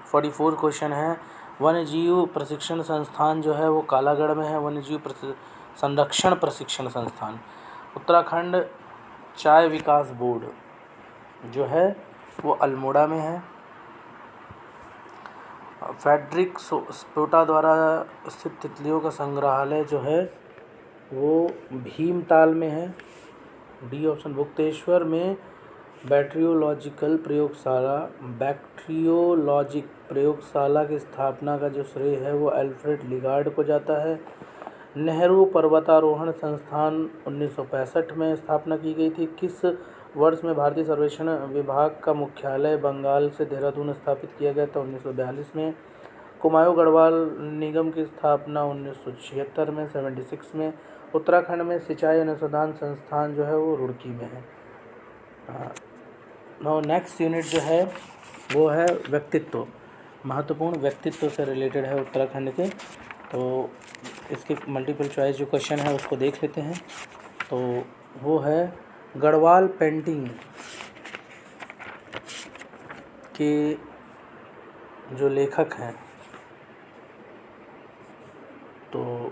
44 क्वेश्चन है वन्य जीव प्रशिक्षण संस्थान जो है वो कालागढ़ में है। वन्य जीव संरक्षण प्रशिक्षण संस्थान। उत्तराखंड चाय विकास बोर्ड जो है वो अल्मोड़ा में है। फ्रेडरिक स्पोटा द्वारा स्थित तितलियों का संग्रहालय जो है वो भीमताल में है। D option. गुप्तेश्वर में बैक्टीरियोलॉजिक प्रयोगशाला की स्थापना का जो श्रेय है वो अल्फ्रेड लिगार्ड को जाता है। नेहरू पर्वतारोहण संस्थान 1965 में स्थापना की गई थी। किस वर्ष में भारतीय सर्वेक्षण विभाग का मुख्यालय बंगाल से देहरादून स्थापित किया गया था? 1942 में। कुमाऊं गढ़वाल निगम की स्थापना 1976 में 76 में। उत्तराखंड में सिंचाई अनुसंधान संस्थान जो है वो रुड़की में है। नेक्स्ट यूनिट जो है वो है व्यक्तित्व। महत्वपूर्ण व्यक्तित्व से रिलेटेड है उत्तराखंड के। तो इसके मल्टीपल चॉइस जो क्वेश्चन है उसको देख लेते हैं। तो वो है गढ़वाल पेंटिंग के जो लेखक हैं, तो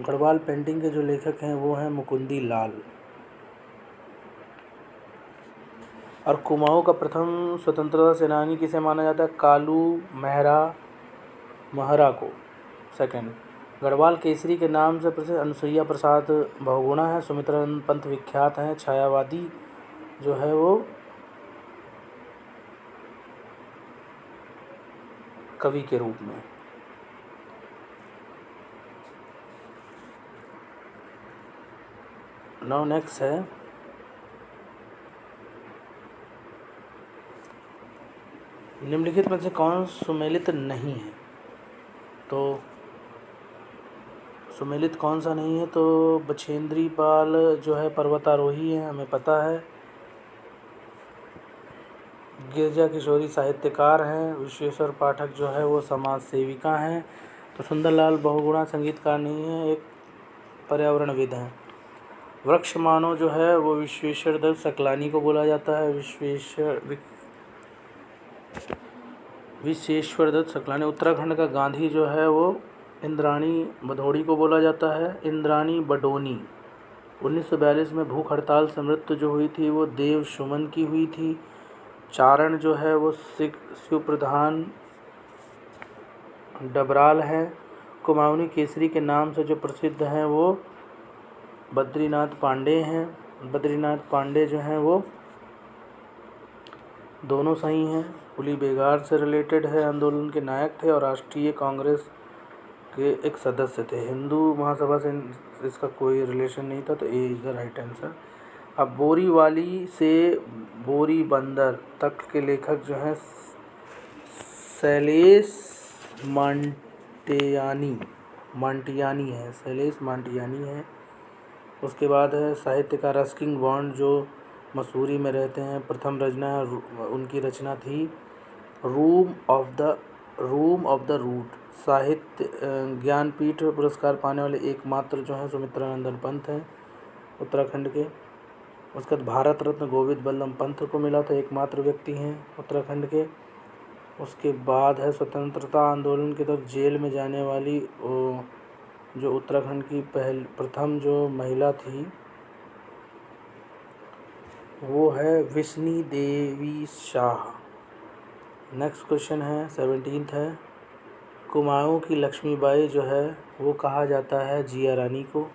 गढ़वाल पेंटिंग के जो लेखक हैं वो हैं मुकुंदी लाल। और कुमाऊं का प्रथम स्वतंत्रता सेनानी किसे माना जाता है? कालू महरा को। सेकंड, गढ़वाल केसरी के नाम से प्रसिद्ध अनुसुईया प्रसाद बहुगुणा है। सुमित्रानंद पंत विख्यात हैं छायावादी जो है वो कवि के रूप में। नाउ नेक्स्ट है निम्नलिखित में से कौन सुमेलित नहीं है? तो सुमेलित कौन सा नहीं है? तो बछेंद्री पाल जो है पर्वतारोही है, हमें पता है। गिरिजा किशोरी साहित्यकार हैं। विश्वेश्वर पाठक जो है वो समाज सेविका हैं। तो सुंदरलाल बहुगुणा संगीतकार नहीं है, एक पर्यावरणविद हैं। वृक्ष मानो जो है वो विश्वेश्वर दत्त सकलानी को बोला जाता है। विश्वेश्वर दत्त सकलानी। उत्तराखंड का गांधी जो है वो इंद्राणी भदौड़ी को बोला जाता है। इंद्राणी बडोनी। 1942 में भूख हड़ताल से मृत्यु जो हुई थी वो देव सुमन की हुई थी। चारण जो है वो शिव प्रधान डबराल है। कुमाऊनी केसरी के नाम से जो प्रसिद्ध हैं वो बद्रीनाथ पांडे हैं। बद्रीनाथ पांडे जो हैं वो दोनों सही हैं। कुली बेगार से रिलेटेड है, आंदोलन के नायक थे और राष्ट्रीय कांग्रेस के एक सदस्य थे। हिंदू महासभा से इसका कोई रिलेशन नहीं था, तो A is the right answer. अब बोरीवाली से बोरी बंदर तक के लेखक जो हैं शैलेश मांटियानी है। शैलेश मांटियानी है। उसके बाद है साहित्यकार रस्किन बॉन्ड जो मसूरी में रहते हैं। प्रथम रचना उनकी रचना थी रूम ऑफ द रूट। साहित्य ज्ञानपीठ पुरस्कार पाने वाले एकमात्र जो हैं सुमित्रानंदन पंत हैं उत्तराखंड के। उसके बाद भारत रत्न गोविंद बल्लभ पंत को मिला था, एकमात्र व्यक्ति हैं उत्तराखंड के। उसके बाद है स्वतंत्रता आंदोलन के तहत जेल में जाने वाली जो उत्तराखंड की प्रथम जो महिला थी वो है विष्णी देवी शाह। नेक्स्ट क्वेश्चन है 17th है, कुमाऊँ की लक्ष्मीबाई जो है वो कहा जाता है जिया रानी को।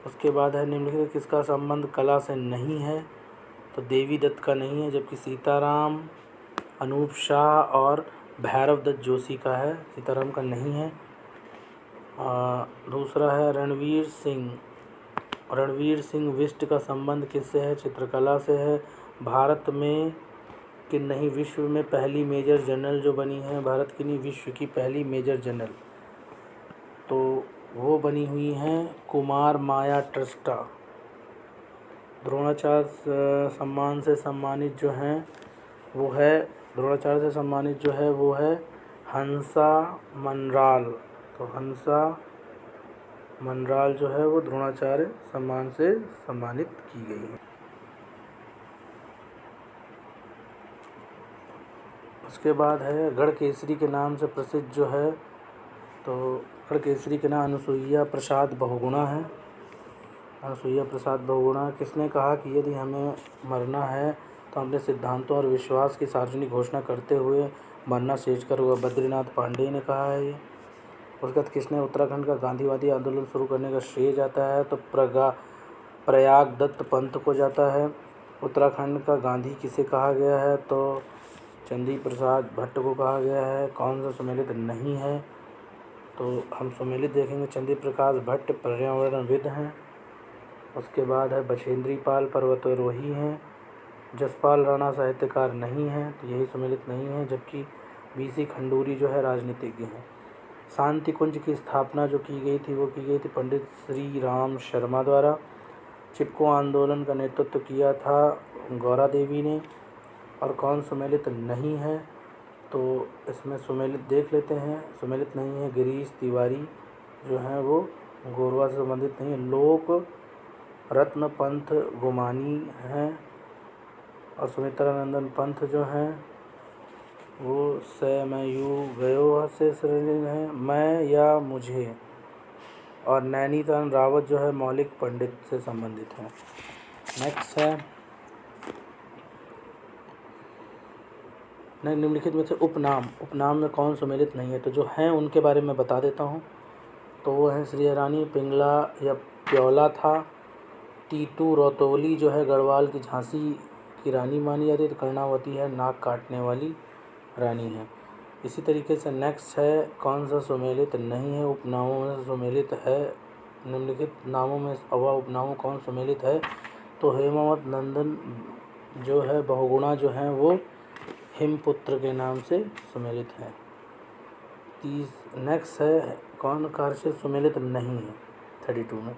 उसके बाद है निम्नलिखित किसका संबंध कला से नहीं है, तो देवी दत्त का नहीं है, जबकि सीताराम, अनूप शाह और भैरव दत्त जोशी का है, सीताराम का नहीं है। दूसरा है रणवीर सिंह बिष्ट का संबंध किससे है, चित्रकला से है। भारत में कि नहीं विश्व में पहली मेजर जनरल जो बनी है, भारत की नहीं विश्व की पहली मेजर जनरल, तो वो बनी हुई हैं कुमार माया ट्रस्टा। द्रोणाचार्य सम्मान से सम्मानित जो हैं वो है द्रोणाचार्य से सम्मानित जो है वो है हंसा मनराल। तो हंसा मनराल जो है वो द्रोणाचार्य सम्मान से सम्मानित की गई है। उसके बाद है गढ़ केसरी के नाम से प्रसिद्ध जो है, तो गढ़ केसरी के नाम अनुसुईया प्रसाद बहुगुणा है। अनुसुईया प्रसाद बहुगुणा। किसने कहा कि यदि हमें मरना है तो अपने सिद्धांतों और विश्वास की सार्वजनिक घोषणा करते हुए मरना शेष कर हुआ, बद्रीनाथ पांडेय ने कहा है ये। उसके बाद किसने उत्तराखंड का गांधीवादी आंदोलन शुरू करने का श्रेय जाता है, तो प्रयाग दत्त पंत को जाता है। उत्तराखंड का गांधी किसे कहा गया है, तो चंदी प्रसाद भट्ट को कहा गया है। कौन सा सुमेलित नहीं है, तो हम सुमेलित देखेंगे चंदी प्रकाश भट्ट पर्यावरणविद हैं। उसके बाद है बछेंद्री पाल पर्वतारोही हैं। जसपाल राणा साहित्यकार नहीं हैं, तो यही सुमेलित नहीं है, जबकि बीसी खंडूरी जो है राजनीतिज्ञ हैं। शांति कुंज की स्थापना जो की गई थी वो की गई थी पंडित श्री राम शर्मा द्वारा। चिपको आंदोलन का नेतृत्व किया था गौरा देवी ने। और कौन सुमेलित नहीं है, तो इसमें सुमेलित देख लेते हैं। सुमेलित नहीं है गिरीश तिवारी जो हैं वो गोरवा से संबंधित नहीं है। लोक रत्न पंथ गोमानी हैं। और सुमित्रानंदन पंथ जो हैं वो से मैं यूँ गयो से संबंधित हैं, मैं या मुझे। और नैनीताल रावत जो है मौलिक पंडित से संबंधित हैं। नेक्स्ट है निम्नलिखित में से उपनाम में कौन सुमेलित नहीं है, तो जो हैं उनके बारे में बता देता हूँ। तो वो है श्री रानी पिंगला या प्योला था। टीटू रौतौली जो है गढ़वाल की झांसी की रानी मानी जाती है। तो कर्णावती है नाक काटने वाली रानी है। इसी तरीके से नेक्स्ट है कौन सा सुमेलित नहीं है, उपनामों में सुमेलित है। निम्नलिखित नामों में उपनामों कौन सुमेलित है, तो हेमावत नंदन जो है बहुगुणा जो हैं वो हिमपुत्र के नाम से सुमेलित हैं। नेक्स्ट है कौन कार्य से सुमेलित नहीं है 32 में,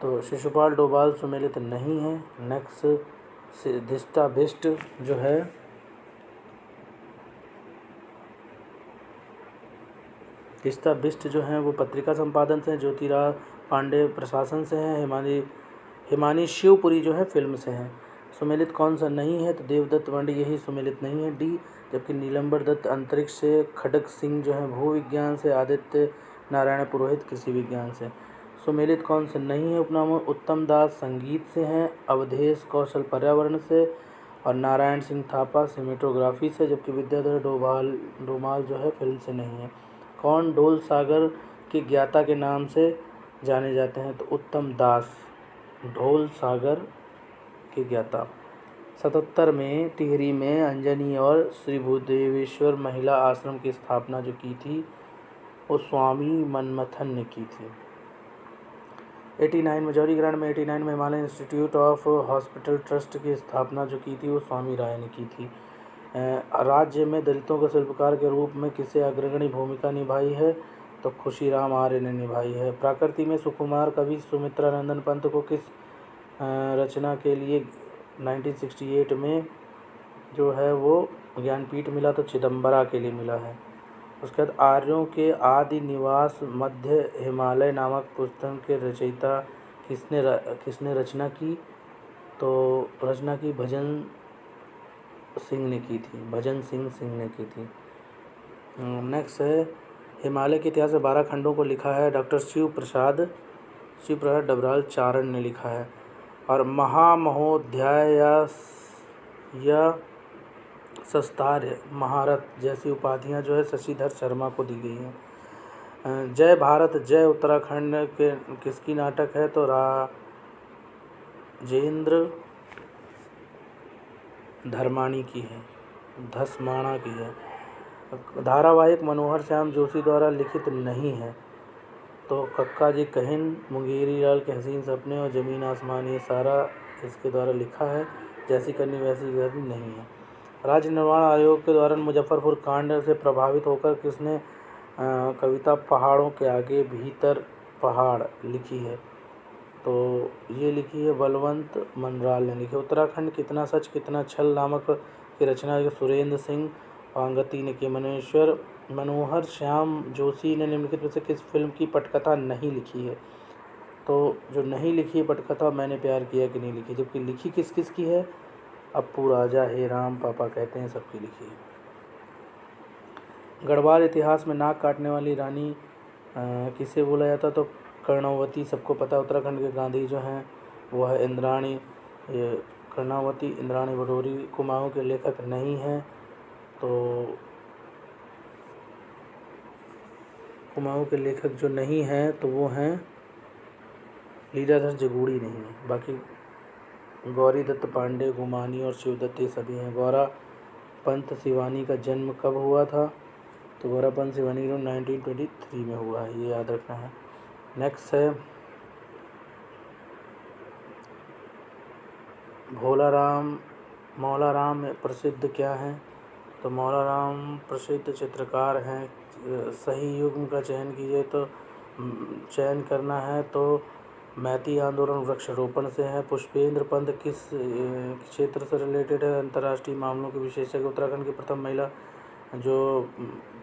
तो शिशुपाल डोभाल सुमेलित नहीं है। नेक्स्ट दिष्टा बिष्ट जो है दिष्टा बिष्ट जो हैं वो पत्रिका संपादन से हैं। ज्योतिराव पांडे प्रशासन से हैं। हिमानी शिवपुरी जो है फिल्म से हैं। सुमेलित कौन सा नहीं है, तो देवदत्त मंडी यही सुमेलित नहीं है डी। जबकि नीलम्बर दत्त अंतरिक्ष से, खड़ग सिंह जो है भूविज्ञान से, आदित्य नारायण पुरोहित कृषि विज्ञान से। सुमेलित कौन से नहीं है उपनामों, उत्तम दास संगीत से हैं, अवधेश कौशल पर्यावरण से और नारायण सिंह थापा सिनेमेटोग्राफी से। जबकि विद्याधर डोमाल जो है फिल्म से नहीं है। कौन ढोल सागर के ज्ञाता के नाम से जाने जाते हैं, तो उत्तम दास ढोल सागर के ज्ञाता। 77 में टिहरी में अंजनी और श्री भूदेवेश्वर महिला आश्रम की स्थापना जो की थी वो स्वामी मनमथन ने की थी। 89 में जौहरी ग्रांट में 89 में Himalaya institute of hospital trust की स्थापना जो की थी वो स्वामी राय ने की थी। राज्य में दलितों के शिल्पकार के रूप में किसे अग्रगणी भूमिका निभाई है, तो खुशीराम आर्य ने निभाई है। प्राकृति में सुकुमार कवि सुमित्रानंदन पंत को किस रचना के लिए 1968 में जो है वो ज्ञानपीठ मिला, तो चिदम्बरा के लिए मिला है। उसके बाद आर्यों के आदि निवास मध्य हिमालय नामक पुस्तक के रचयिता किसने रचना की, तो रचना की भजन सिंह ने की थी, भजन सिंह ने की थी। नेक्स्ट है, हिमालय के इतिहास में 12 खंडों को लिखा है डॉक्टर शिव प्रसाद डबराल चारण ने लिखा है। और महामहोध्याय या शस्त्रार्य महारथ जैसी उपाधियां जो है शशिधर शर्मा को दी गई हैं। जय भारत जय उत्तराखंड के किसकी नाटक है, तो राजेंद्र धर्माणी की है, धसमाणा की है। धारावाहिक मनोहर श्याम जोशी द्वारा लिखित नहीं है, तो कक्का जी कहिन, मुंगेरी लाल के हसीन सपने और ज़मीन आसमान, ये सारा इसके द्वारा लिखा है। जैसी करनी वैसी करनी नहीं है। राज्य निर्माण आयोग के दौरान मुजफ्फरपुर कांड से प्रभावित होकर किसने कविता पहाड़ों के आगे भीतर पहाड़ लिखी है, तो ये लिखी है बलवंत मनराल ने लिखी। उत्तराखंड कितना सच कितना छल नामक की रचना सुरेंद्र सिंह पांगती ने की। मनोहर श्याम जोशी ने निम्नलिखित में से किस फिल्म की पटकथा नहीं लिखी है, तो जो नहीं लिखी है पटकथा मैंने प्यार किया कि नहीं लिखी, जबकि लिखी किस किस की है, अप्पू राजा, हे राम, पापा कहते हैं, सबकी लिखी है। गढ़वाल इतिहास में नाक काटने वाली रानी किसे बोला जाता, तो कर्णावती, सबको पता है। उत्तराखंड के गांधी जो हैं वो है इंद्राणी कर्णावती, इंद्राणी भदौरी। कुमाऊं के लेखक नहीं हैं, तो कुमाऊं के लेखक जो नहीं हैं तो वो हैं लीलाधर जगूड़ी नहीं है। बाकी गौरी दत्त पांडे, गुमानी और शिवदत्त ये सभी हैं। गौरा पंत सिवानी का जन्म कब हुआ था, तो गौरा पंत सिवानी 1923 में हुआ है, ये याद रखना है। नेक्स्ट है मौला राम प्रसिद्ध क्या हैं, तो मौला राम प्रसिद्ध चित्रकार हैं। सही युग्म का चयन कीजिए, तो चयन करना है तो मैती आंदोलन वृक्षारोपण से है। पुष्पेंद्र पंत किस क्षेत्र से रिलेटेड है, अंतर्राष्ट्रीय मामलों के विशेषज्ञ। उत्तराखंड की प्रथम महिला जो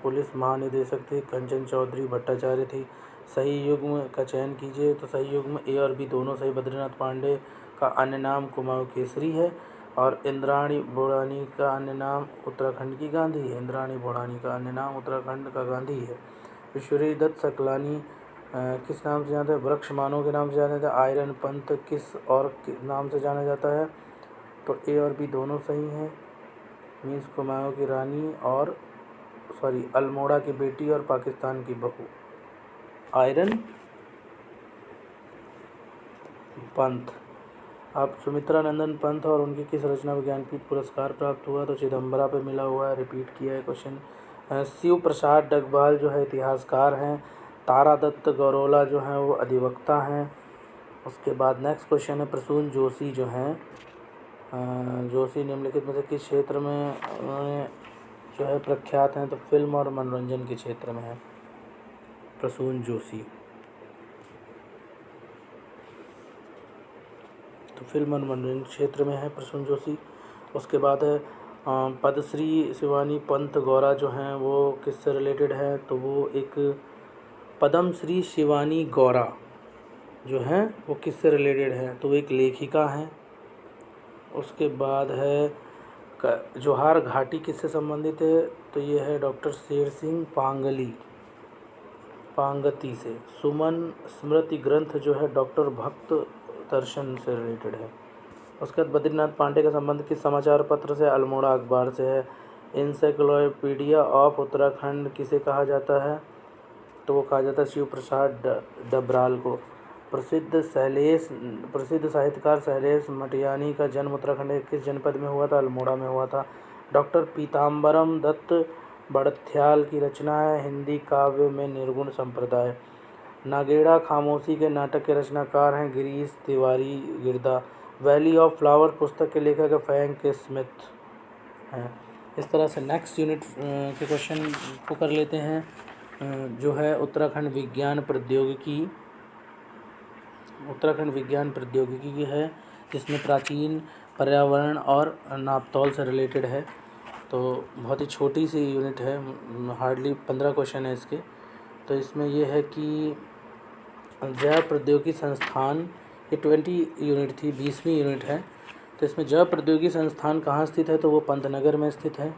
पुलिस महानिदेशक थी कंचन चौधरी भट्टाचार्य थी। सही युग्म का चयन कीजिए, तो सही युग्म ए और बी दोनों सही। बद्रीनाथ पांडे का अन्य नाम कुमाऊं केसरी है, और इंद्राणी भोड़ानी का अन्य नाम उत्तराखंड की गांधी है। इंद्राणी भोड़ानी का अन्य नाम उत्तराखंड का गांधी है। ईश्वरी दत्त सकलानी किस नाम से जानते हैं, वृक्ष मानव के नाम से जाना जाता है। आयरन पंत किस और नाम से जाना जाता है, तो ए और बी दोनों सही हैं। मीन्स कुमाऊं की रानी और अल्मोड़ा की बेटी और पाकिस्तान की बहू। आयरन पंत। अब सुमित्रा नंदन पंत और उनकी किस रचना को ज्ञानपीठ पुरस्कार प्राप्त हुआ, तो चिदम्बरा पे मिला हुआ है, रिपीट किया है क्वेश्चन। शिव प्रसाद डगभाल जो है इतिहासकार हैं। तारा दत्त गौरोला जो हैं वो अधिवक्ता हैं। उसके बाद नेक्स्ट क्वेश्चन है, प्रसून जोशी जो हैं जोशी निम्नलिखित में से किस क्षेत्र में उन्होंने जो है प्रख्यात हैं, तो फिल्म और मनोरंजन के क्षेत्र में है प्रसून जोशी। तो फिल्म और मनोरंजन क्षेत्र में है प्रसून जोशी। उसके बाद है पद्मश्री शिवानी पंत गौरा जो हैं वो किससे रिलेटेड है, तो वो एक पद्मश्री शिवानी गौरा जो हैं वो किससे रिलेटेड है, तो वो एक लेखिका हैं। उसके बाद है जोहार घाटी किससे संबंधित है, तो ये है डॉक्टर शेर सिंह पांगती से। सुमन स्मृति ग्रंथ जो है डॉक्टर भक्त दर्शन से रिलेटेड है। उसके बाद बद्रीनाथ पांडे का संबंध किस समाचार पत्र से, अल्मोड़ा अखबार से है। इंसाइक्लोपीडिया ऑफ उत्तराखंड किसे कहा जाता है, तो वो कहा जाता है शिव प्रसाद डबराल को। प्रसिद्ध साहित्यकार शैलेश मटियानी का जन्म उत्तराखंड के किस जनपद में हुआ था, अल्मोड़ा में हुआ था। डॉक्टर पीताम्बरम दत्त बड़थ्याल की रचना है हिंदी काव्य में निर्गुण संप्रदाय। नागेड़ा खामोशी के नाटक के रचनाकार हैं Girish Tiwari Girda. Valley of flower पुस्तक के लेखक फ्रैंक स्मिथ हैं। इस तरह से नेक्स्ट यूनिट के क्वेश्चन को कर लेते हैं, जो है उत्तराखंड विज्ञान प्रौद्योगिकी है, जिसमें प्राचीन पर्यावरण और नापतोल से रिलेटेड है। तो बहुत ही छोटी सी यूनिट है, हार्डली 15 क्वेश्चन है इसके। तो इसमें यह है कि जैव प्रौद्योगिकी संस्थान, ये 20 यूनिट थी, 20वीं यूनिट है। तो इसमें जय प्रौद्योगिकी संस्थान कहाँ स्थित है, तो वो पंतनगर में स्थित है,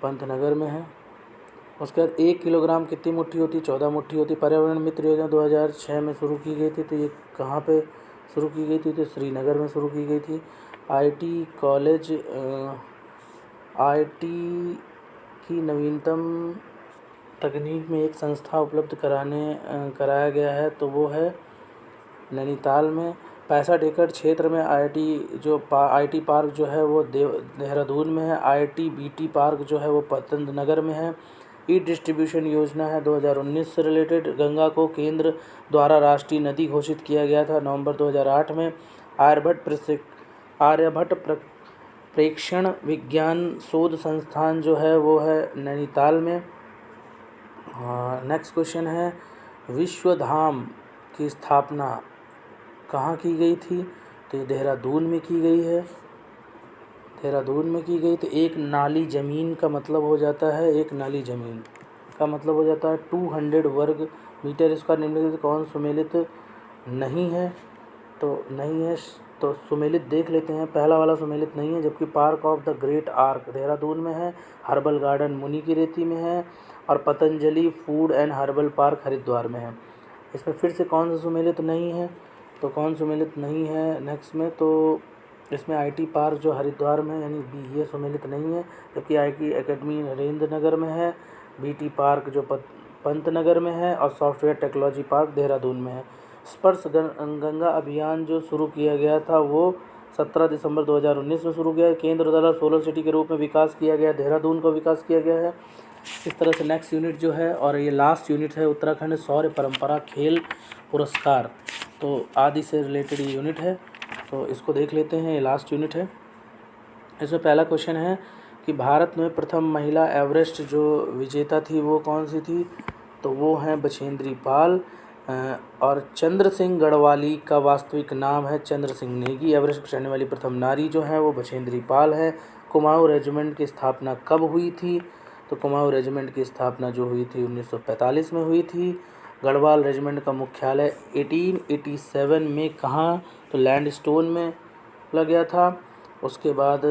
पंतनगर में है। उसके बाद 1 किलोग्राम कितनी मुट्ठी होती, 14 मुट्ठी होती। पर्यावरण मित्र योजना 2006 में शुरू की गई थी, तो ये कहाँ पे शुरू की गई थी, तो श्रीनगर में शुरू की गई थी। आईटी कॉलेज आईटी की नवीनतम तकनीक में एक संस्था उपलब्ध कराया गया है, तो वो है नैनीताल में। 65 एकड़ क्षेत्र में आईटी पार्क जो है वो देहरादून में है। आईटी बीटी पार्क जो है वो पंतनगर में है। ई डिस्ट्रीब्यूशन योजना है 2019 से रिलेटेड। गंगा को केंद्र द्वारा राष्ट्रीय नदी घोषित किया गया था नवंबर 2008 में। आर्यभट्ट प्रेक्षण विज्ञान शोध संस्थान जो है वो है नैनीताल में। नेक्स्ट क्वेश्चन है, विश्वधाम की स्थापना कहाँ की गई थी, तो ये देहरादून में की गई है, देहरादून में की गई। तो एक नाली ज़मीन का मतलब हो जाता है, एक नाली ज़मीन का मतलब हो जाता है 200 वर्ग मीटर स्क्वायर। निम्नलिखित कौन सुमेलित नहीं है, तो नहीं है, तो सुमेलित देख लेते हैं। पहला वाला सुमेलित नहीं है, जबकि park of the great arc Dehradun में है, हर्बल गार्डन मुनि की रेती में है, और Patanjali food and herbal park Haridwar में है। इसमें फिर से कौन सा सुमेलित नहीं है, तो कौन सुमेलित नहीं है नेक्स्ट में, तो इसमें आईटी पार्क जो हरिद्वार में यानी बी, ये सुमेलित नहीं है। जबकि आईटी एकेडमी नरेंद्र नगर में है, बीटी पार्क जो पंतनगर में है, और सॉफ्टवेयर टेक्नोलॉजी पार्क देहरादून में है। स्पर्श गंगा अभियान जो शुरू किया गया था वो 17 दिसंबर 2019 में शुरू किया। केंद्र द्वारा सोलर सिटी के रूप में विकास किया गया, देहरादून का विकास किया गया है। इस तरह से नेक्स्ट यूनिट जो है, और ये लास्ट यूनिट है, उत्तराखंड शौर्य परंपरा खेल पुरस्कार, तो आदि से रिलेटेड ये यूनिट है, तो इसको देख लेते हैं। ये लास्ट यूनिट है। इसमें पहला क्वेश्चन है कि भारत में प्रथम महिला एवरेस्ट जो विजेता थी वो कौन सी थी, तो वो हैं बछेंद्री पाल। और चंद्र सिंह गढ़वाली का वास्तविक नाम है चंद्र सिंह नेगी। एवरेस्ट पर चढ़ने वाली प्रथम नारी जो है वो बछेंद्री पाल है। कुमाऊं रेजिमेंट की स्थापना कब हुई थी, तो कुमाऊं रेजिमेंट की स्थापना जो हुई थी 1945 में हुई थी। गढ़वाल रेजिमेंट का मुख्यालय 1887 में कहाँ, तो लैंडस्टोन में लग गया था। उसके बाद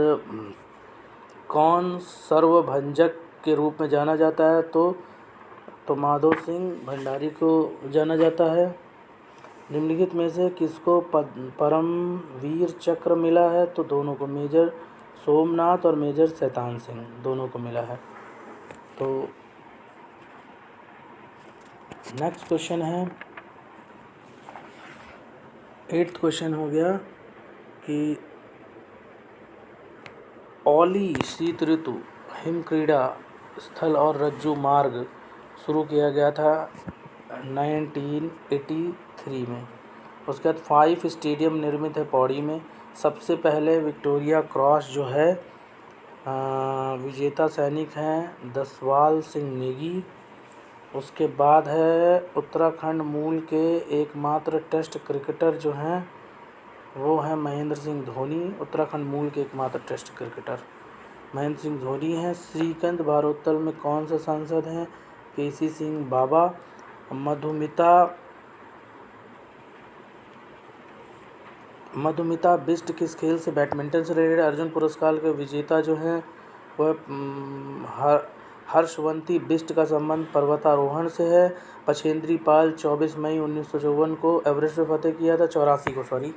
कौन सर्वभंजक के रूप में जाना जाता है, तो माधव सिंह भंडारी को जाना जाता है। निम्नलिखित में से किसको परमवीर चक्र मिला है, तो दोनों को, मेजर सोमनाथ और मेजर शैतान सिंह दोनों को मिला है। तो नेक्स्ट क्वेश्चन है, 8th क्वेश्चन हो गया कि ओली शीत ऋतु हिम क्रीड़ा स्थल और रज्जु मार्ग शुरू किया गया था 1983 में। उसके बाद 5 स्टेडियम निर्मित है पौड़ी में। सबसे पहले विक्टोरिया क्रॉस जो है विजेता सैनिक हैं दसवाल सिंह नेगी। उसके बाद है उत्तराखंड मूल के एकमात्र टेस्ट क्रिकेटर जो हैं वो हैं महेंद्र सिंह धोनी। उत्तराखंड मूल के एकमात्र टेस्ट क्रिकेटर महेंद्र सिंह धोनी हैं। श्रीकांत भारोत्तोल में कौन से सांसद हैं, केसी सिंह बाबा। मधुमिता बिष्ट किस खेल से, बैडमिंटन से रिलेटेड। अर्जुन पुरस्कार के विजेता जो हैं वह हर्षवंती बिष्ट का संबंध पर्वतारोहण से है। बछेंद्री पाल 24 मई 1954 को एवरेस्ट पर फतेह किया था, 84 को सॉरी।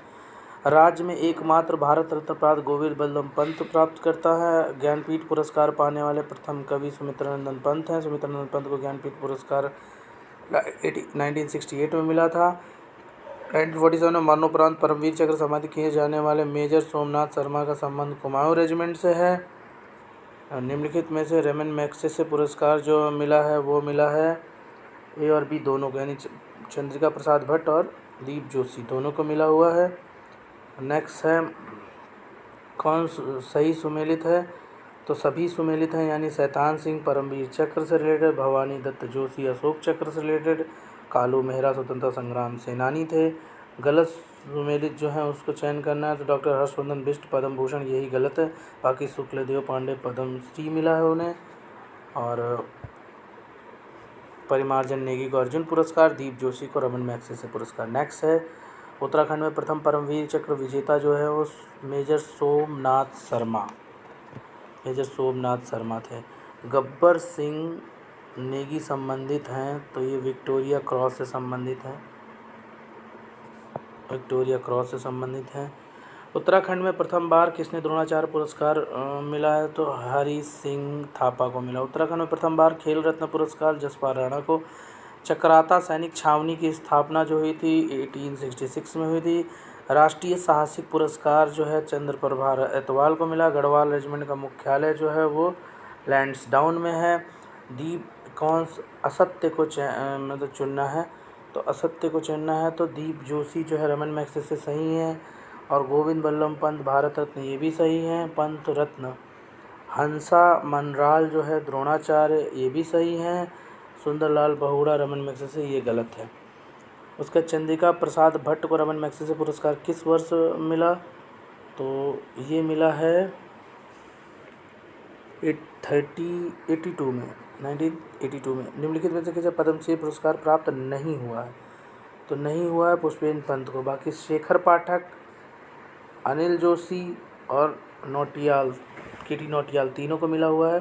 राज्य में एकमात्र भारत रत्न प्राप्त गोविंद बल्लभ पंत प्राप्त करता है। ज्ञानपीठ पुरस्कार पाने वाले प्रथम कवि सुमित्रानंदन पंत हैं। सुमित्रानंदन पंत को ज्ञानपीठ पुरस्कार 1968 में मिला था। 1947 में मरणोपरांत परमवीर चक्र समाधि किए जाने वाले मेजर सोमनाथ शर्मा का संबंध कुमाऊं रेजिमेंट से है। निम्नलिखित में से रेमन मैग्सेसे पुरस्कार जो मिला है वो मिला है ए और बी दोनों को, यानी चंद्रिका प्रसाद भट्ट और दीप जोशी दोनों को मिला हुआ है। नेक्स्ट है कौन सही सुमेलित है, तो सभी सुमेलित हैं, यानी शैतान सिंह परमवीर चक्र से रिलेटेड, भवानी दत्त जोशी अशोक चक्र से रिलेटेड, कालू मेहरा स्वतंत्रता संग्राम सेनानी थे। गलत सुमेलित जो है उसको चयन करना है, तो डॉक्टर हर्षवर्धन बिष्ट पद्म भूषण यही गलत है। बाकी शुक्लदेव पांडे पद्म श्री मिला है उन्हें, और परिमार्जन नेगी को अर्जुन पुरस्कार, दीप जोशी को रमन मैग्सेसे पुरस्कार। नेक्स्ट है उत्तराखंड में प्रथम परमवीर चक्र विजेता जो है वो मेजर सोमनाथ शर्मा थे। गब्बर सिंह नेगी संबंधित हैं तो ये विक्टोरिया क्रॉस से संबंधित हैं। उत्तराखंड में प्रथम बार किसने द्रोणाचार्य पुरस्कार मिला है तो हरि सिंह थापा को मिला। उत्तराखंड में प्रथम बार खेल रत्न पुरस्कार जसपाल राणा को। चक्राता सैनिक छावनी की स्थापना जो हुई थी 1866 में हुई थी। राष्ट्रीय साहसिक पुरस्कार जो है चंद्रप्रभा एतवाल को मिला। गढ़वाल रेजिमेंट का मुख्यालय जो है वो लैंसडाउन में है। दीप कौन असत्य को मतलब चुनना है तो असत्य को चुनना है तो दीप जोशी जो है रमन मैग्सेसे से सही है। और गोविंद बल्लभ पंत भारत रत्न ये भी सही हैं। पंत रत्न हंसा मनराल जो है द्रोणाचार्य ये भी सही हैं। सुंदरलाल बहुड़ा रमन मैग्सेसे ये गलत है। उसका चंद्रिका प्रसाद भट्ट को रमन मैग्सेसे पुरस्कार किस वर्ष मिला तो ये मिला है 1982 में। निम्नलिखित में से किसे पद्मश्री पुरस्कार प्राप्त नहीं हुआ है तो नहीं हुआ है पुष्पेंद्र पंत को। बाकी शेखर पाठक, अनिल जोशी और केटी नौटियाल तीनों को मिला हुआ है।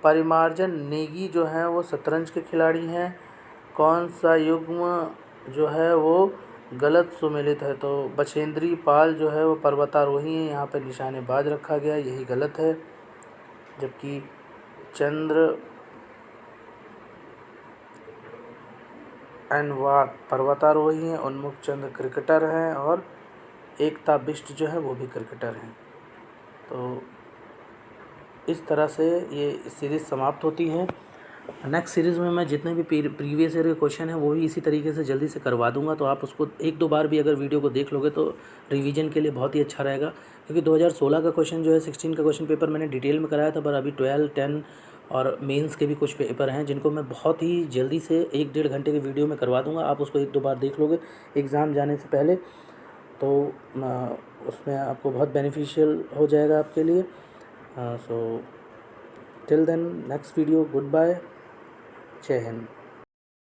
परिमार्जन नेगी जो हैं वो शतरंज के खिलाड़ी हैं। कौन सा युग्म जो है वो गलत सुमेलित है तो बछेंद्री पाल जो है वो पर्वतारोही हैं, यहाँ पे निशानेबाज रखा गया, यही गलत है। जबकि चंद्र एनवार पर्वतारोही हैं, उन्मुख चंद्र क्रिकेटर हैं और एकता बिष्ट जो है वो भी क्रिकेटर हैं। तो इस तरह से ये सीरीज़ समाप्त होती है। नेक्स्ट सीरीज़ में मैं जितने भी प्रीवियस ईयर के क्वेश्चन हैं वो भी इसी तरीके से जल्दी से करवा दूंगा, तो आप उसको एक दो बार भी अगर वीडियो को देख लोगे तो रिवीजन के लिए बहुत ही अच्छा रहेगा। क्योंकि 2016 का क्वेश्चन जो है 16 का क्वेश्चन पेपर मैंने डिटेल में कराया था, पर अभी 12, 10 और मेंस के भी कुछ पेपर हैं जिनको मैं बहुत ही जल्दी से 1-1.5 घंटे के वीडियो में करवा दूँगा। आप उसको एक दो बार देख लोगे एग्ज़ाम जाने से पहले तो उसमें आपको बहुत बेनिफिशियल हो जाएगा आपके लिए। So till then next video, good bye, जय हिंद।